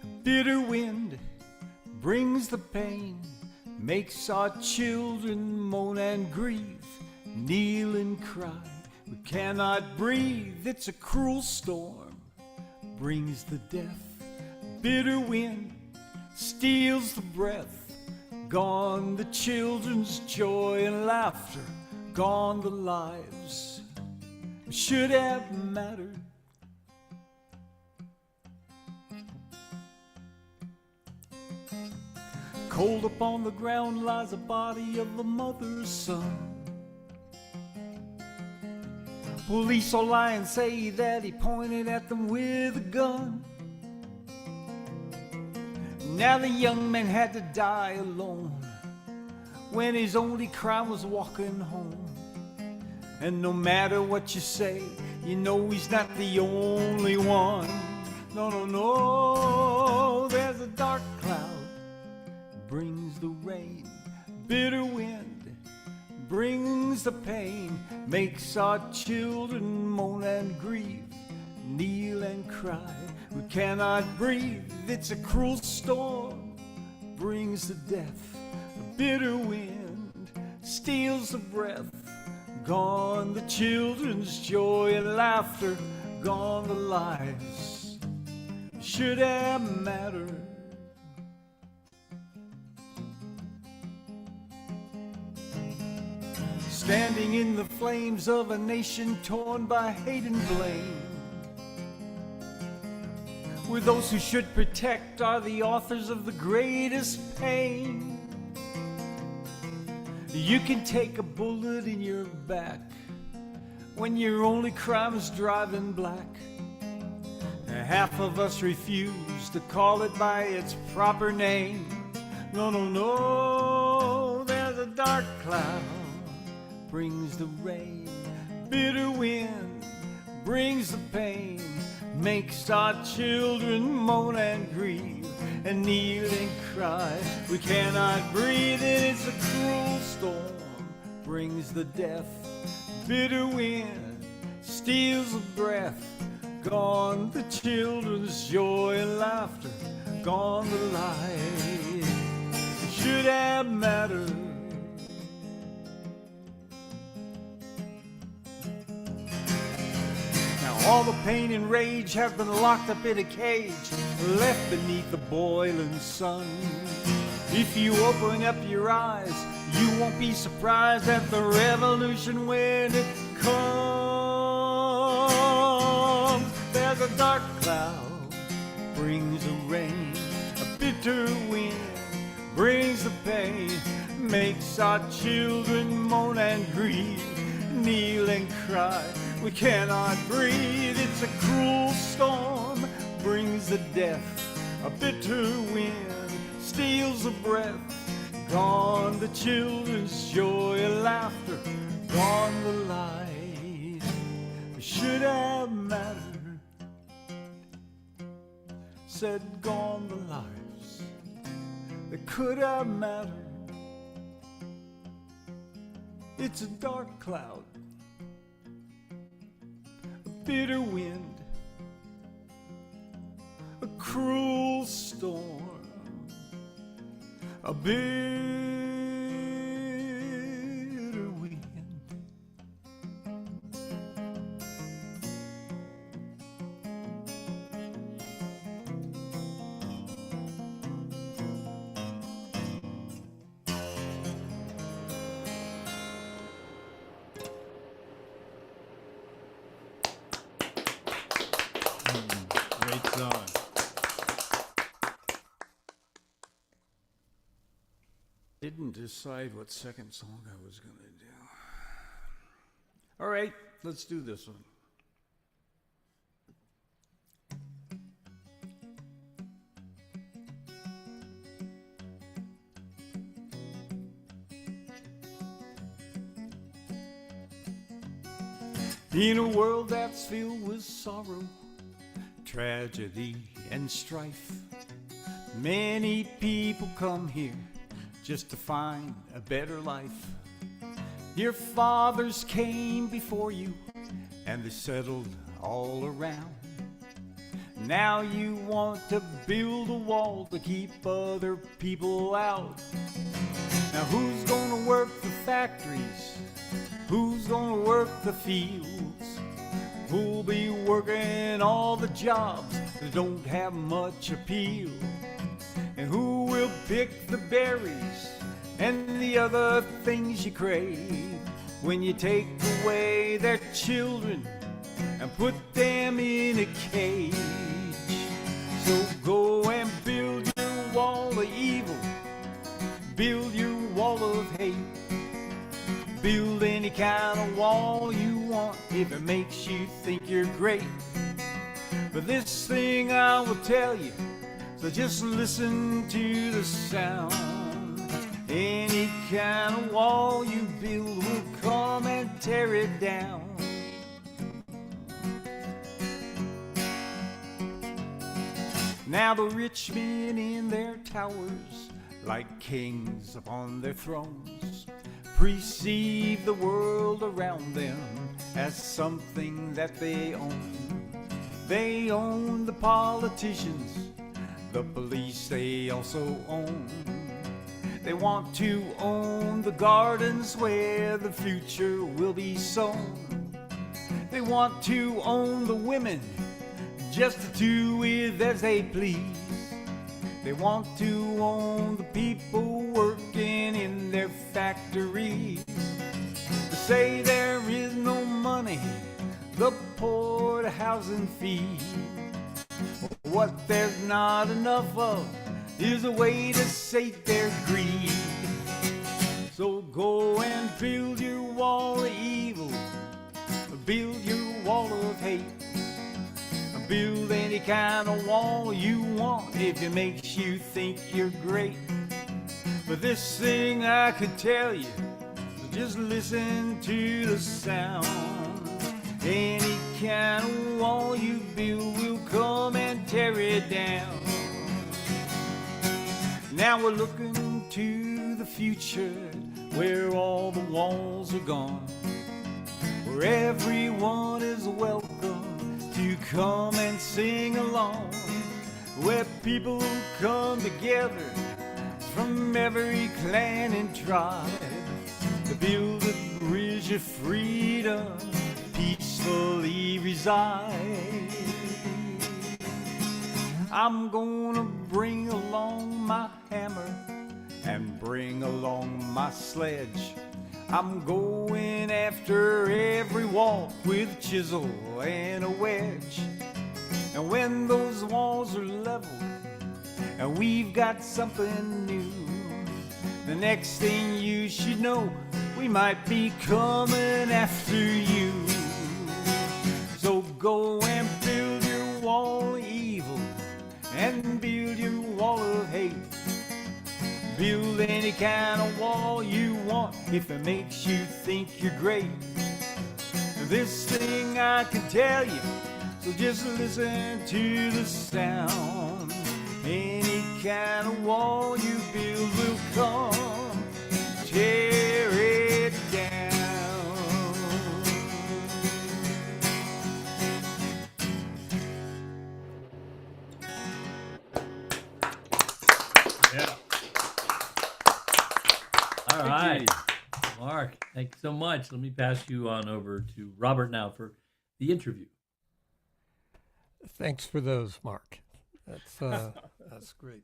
A bitter wind brings the pain, makes our children moan and grieve, kneel and cry. We cannot breathe. It's a cruel storm, brings the death. Bitter wind steals the breath. Gone the children's joy and laughter, gone the lives that should have mattered. Cold upon the ground lies the body of a mother's son. Police will lie and say that he pointed at them with a gun. Now the young man had to die alone when his only crime was walking home. And no matter what you say, you know he's not the only one. No, no, no, there's a dark cloud brings the rain. Bitter wind brings the pain, makes our children moan and grieve, kneel and cry. We cannot breathe. It's a cruel storm, brings the death. A bitter wind steals the breath. Gone the children's joy and laughter, gone the lives should have mattered. Standing in the flames of a nation torn by hate and blame, where those who should protect are the authors of the greatest pain. You can take a bullet in your back when your only crime is driving black. Half of us refuse to call it by its proper name. No, no, no, there's a dark cloud brings the rain. Bitter wind brings the pain, makes our children moan and grieve and kneel and cry. We cannot breathe and it's a cruel storm, brings the death. Bitter wind steals the breath. Gone the children's joy and laughter, gone the life that should have mattered. All the pain and rage have been locked up in a cage, left beneath the boiling sun. If you open up your eyes, you won't be surprised at the revolution when it comes. There's a dark cloud, brings the rain. A bitter wind brings the pain, makes our children moan and grieve, kneel and cry. We cannot breathe, it's a cruel storm, brings the death. A bitter wind steals the breath. Gone the children's joy and laughter, gone the life that should have mattered. Said gone the lives that could have mattered. It's a dark cloud, bitter wind, a cruel storm, a bitter wind. Great song. Didn't decide what second song I was going to do. All right, let's do this one. In a world that's filled with sorrow, tragedy, and strife, many people come here just to find a better life. Your fathers came before you, and they settled all around. Now you want to build a wall to keep other people out. Now who's gonna work the factories? Who's gonna work the fields? Who'll be working all the jobs that don't have much appeal? And who will pick the berries and the other things you crave when you take away their children and put them in a cage? So go and build your wall of evil, build your wall of hate, build any kind of wall you want if it makes you think you're great. But this thing I will tell you, so just listen to the sound. Any kind of wall you build will come and tear it down. Now the rich men in their towers, like kings upon their thrones, perceive the world around them as something that they own. They own the politicians, the police they also own. They want to own the gardens where the future will be sown. They want to own the women, just to do with as they please. They want to own the people working in their factories. They say there is no money, the poor to house and feed. What there's not enough of is a way to sate their greed. So go and build your wall of evil, build your wall of hate, build any kind of wall you want if it makes you think you're great. But this thing I could tell you, so just listen to the sound. Any kind of wall you build will come and tear it down. Now we're looking to the future, where all the walls are gone, where everyone is welcome to come and sing along, where people come together from every clan and tribe to build a bridge of freedom, peacefully reside. I'm gonna bring along my hammer and bring along my sledge. I'm going after every wall with a chisel and a wedge. And when those walls are leveled and we've got something new, the next thing you should know, we might be coming after you. So go and build your wall of evil and build your wall of hate. Build any kind of wall you want if it makes you think you're great. This thing I can tell you, so just listen to the sound. Any kind of wall you build will come, tear it down. Yeah. All right. Mark, thank you so much. Let me pass you on over to Robert now for the interview. Thanks for those, Mark. That's great.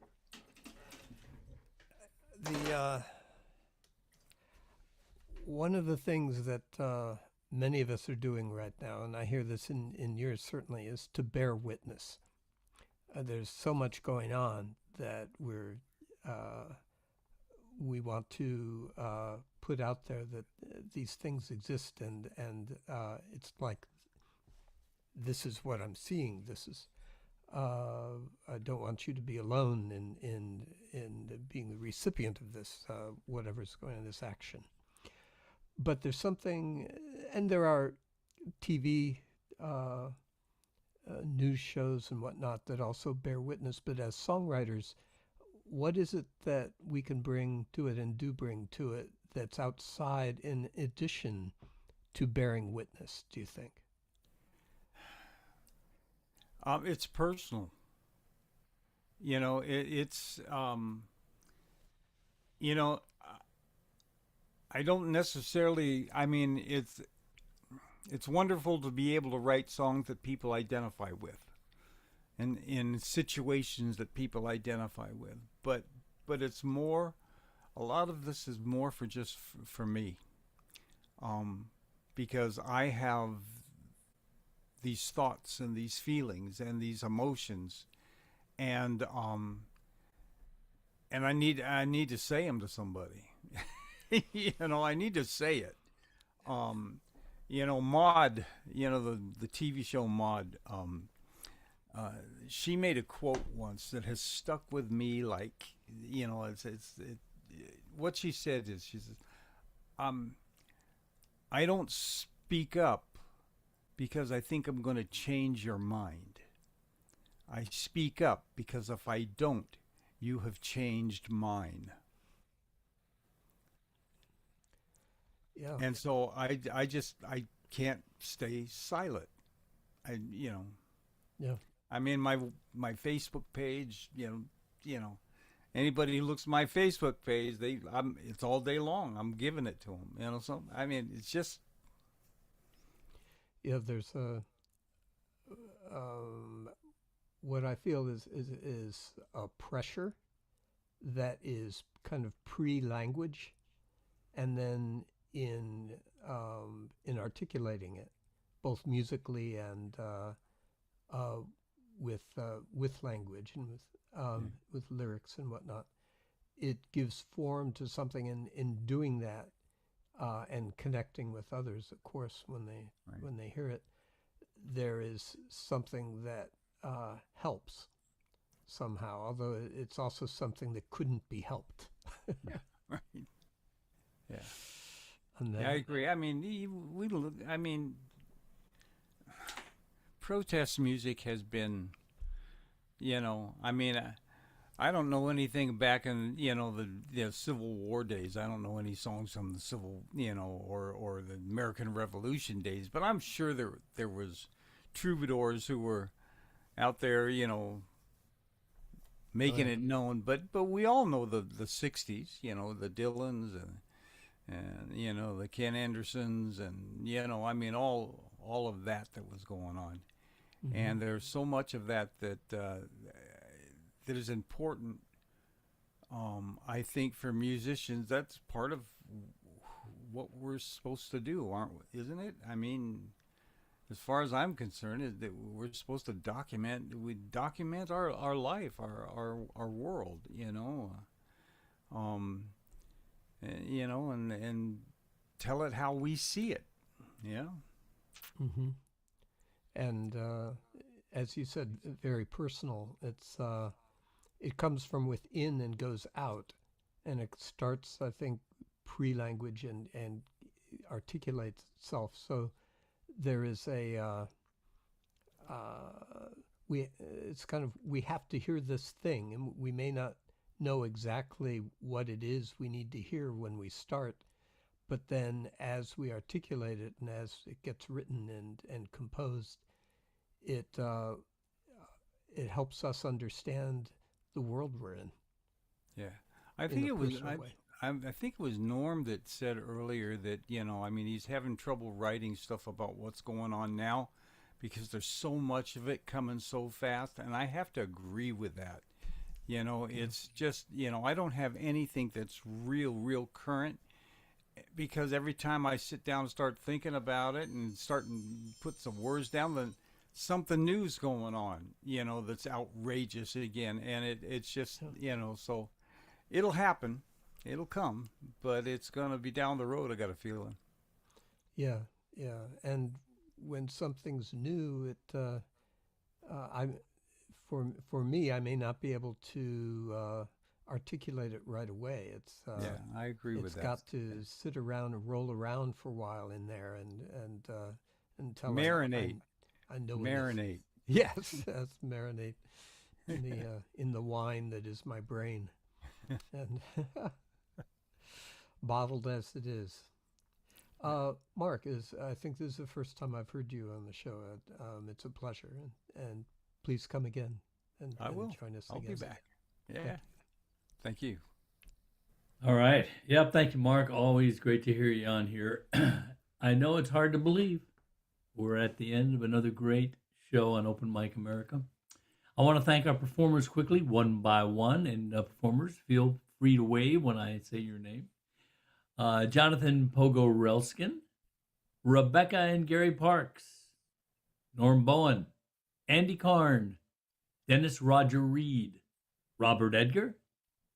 The one of the things that many of us are doing right now, and I hear this in yours certainly, is to bear witness. There's so much going on that we want to put out there that these things exist, and it's like, this is what I'm seeing. This is I don't want you to be alone in being the recipient of this, whatever's going on, this action. But there's something, and there are TV news shows and whatnot that also bear witness. But as songwriters, what is it that we can bring to it and do bring to it that's outside in addition to bearing witness, do you think? It's personal. It's you know, I don't necessarily. I mean, it's wonderful to be able to write songs that people identify with, and in situations that people identify with. But it's more. A lot of this is more for just for me, because I have these thoughts and these feelings and these emotions, and I need to say them to somebody. I need to say it. Maud, the TV show Maud, she made a quote once that has stuck with me. Like, what she said is, she says, I don't speak up because I think I'm going to change your mind. I speak up because if I don't, you have changed mine. Yeah. And so I can't stay silent. Yeah. I mean, my Facebook page, anybody who looks at my Facebook page, it's all day long. I'm giving it to them, So I mean, it's just. Yeah, there's what I feel is a pressure that is kind of pre-language, and then in articulating it, both musically and with language and with lyrics and whatnot, it gives form to something. In doing that, and connecting with others, of course, when they hear it, there is something that helps somehow. Although it's also something that couldn't be helped. Yeah, right. Yeah. And then, I agree. I mean, protest music has been, I don't know anything back in the Civil War days. I don't know any songs from the Civil or the American Revolution days. But I'm sure there was troubadours who were out there making it known. But we all know the '60s. The Dylans and the Ken Andersons and all of that was going on. Mm-hmm. And there's so much of that is important. I think for musicians, that's part of what we're supposed to do, isn't it? I mean, as far as I'm concerned, is that we're supposed to document our life, our world, and tell it how we see it. Yeah. Mm-hmm. And as you said, very personal. It comes from within and goes out, and it starts, I think, pre-language and articulates itself. So there is it's kind of, we have to hear this thing, and we may not know exactly what it is we need to hear when we start, but then as we articulate it and as it gets written and composed, it helps us understand the world we're in. Yeah, I think it was. I think it was Norm that said earlier that he's having trouble writing stuff about what's going on now because there's so much of it coming so fast, and I have to agree with that. It's just I don't have anything that's real current, because every time I sit down and start thinking about it and start and put some words down, then something new's going on, that's outrageous again. And it's just, so it'll happen. It'll come, but it's going to be down the road, I got a feeling. Yeah. And when something's new, for me, I may not be able to articulate it right away. I agree with that. It's got to sit around and roll around for a while in there and until marinate. I know marinate. Yes, marinate in the wine that is my brain, and bottled as it is. Mark, I think this is the first time I've heard you on the show. It's a pleasure, and please come again and will. join us I'll again. be back. Yeah. Thank you. All right. Yep. Thank you, Mark. Always great to hear you on here. I know it's hard to believe we're at the end of another great show on Open Mic America. I want to thank our performers quickly, one by one. And performers, feel free to wave when I say your name. Jonathan Pogorelskin, Rebecca and Gary Parks, Norm Bowen, Andy Karn, Dennis Roger Reed, Robert Edgar,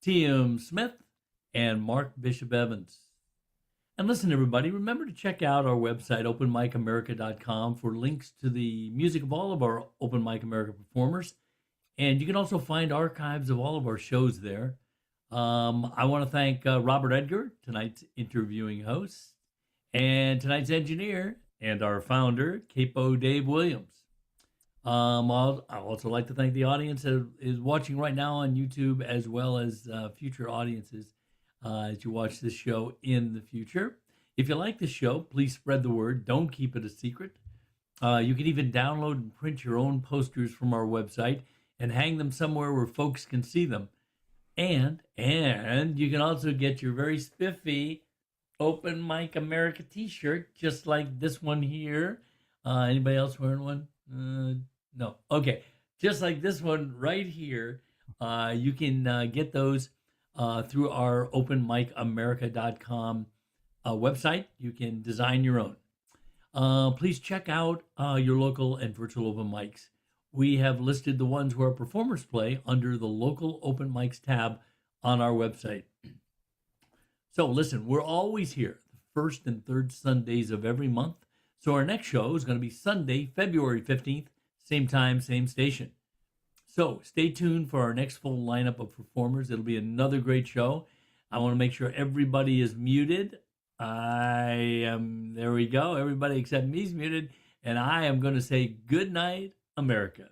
Teeyum Smith, and Mark Bishop Evans. And listen, everybody, remember to check out our website, openmicamerica.com, for links to the music of all of our Open Mic America performers. And you can also find archives of all of our shows there. I want to thank Robert Edgar, tonight's interviewing host, and tonight's engineer and our founder, Capo Dave Williams. I'd also like to thank the audience that is watching right now on YouTube, as well as future audiences as you watch this show in the future. If you like the show, please spread the word. Don't keep it a secret. You can even download and print your own posters from our website and hang them somewhere where folks can see them. And you can also get your very spiffy Open Mic America t-shirt, just like this one here. Anybody else wearing one? No. Okay. Just like this one right here. You can get those through our openmicamerica.com website. You can design your own. Please check out your local and virtual open mics. We have listed the ones where performers play under the local open mics tab on our website. So listen, we're always here the first and third Sundays of every month. So our next show is going to be Sunday, February 15th, same time, same station. So stay tuned for our next full lineup of performers. It'll be another great show. I want to make sure everybody is muted. There we go. Everybody except me is muted. And I am going to say good night, America.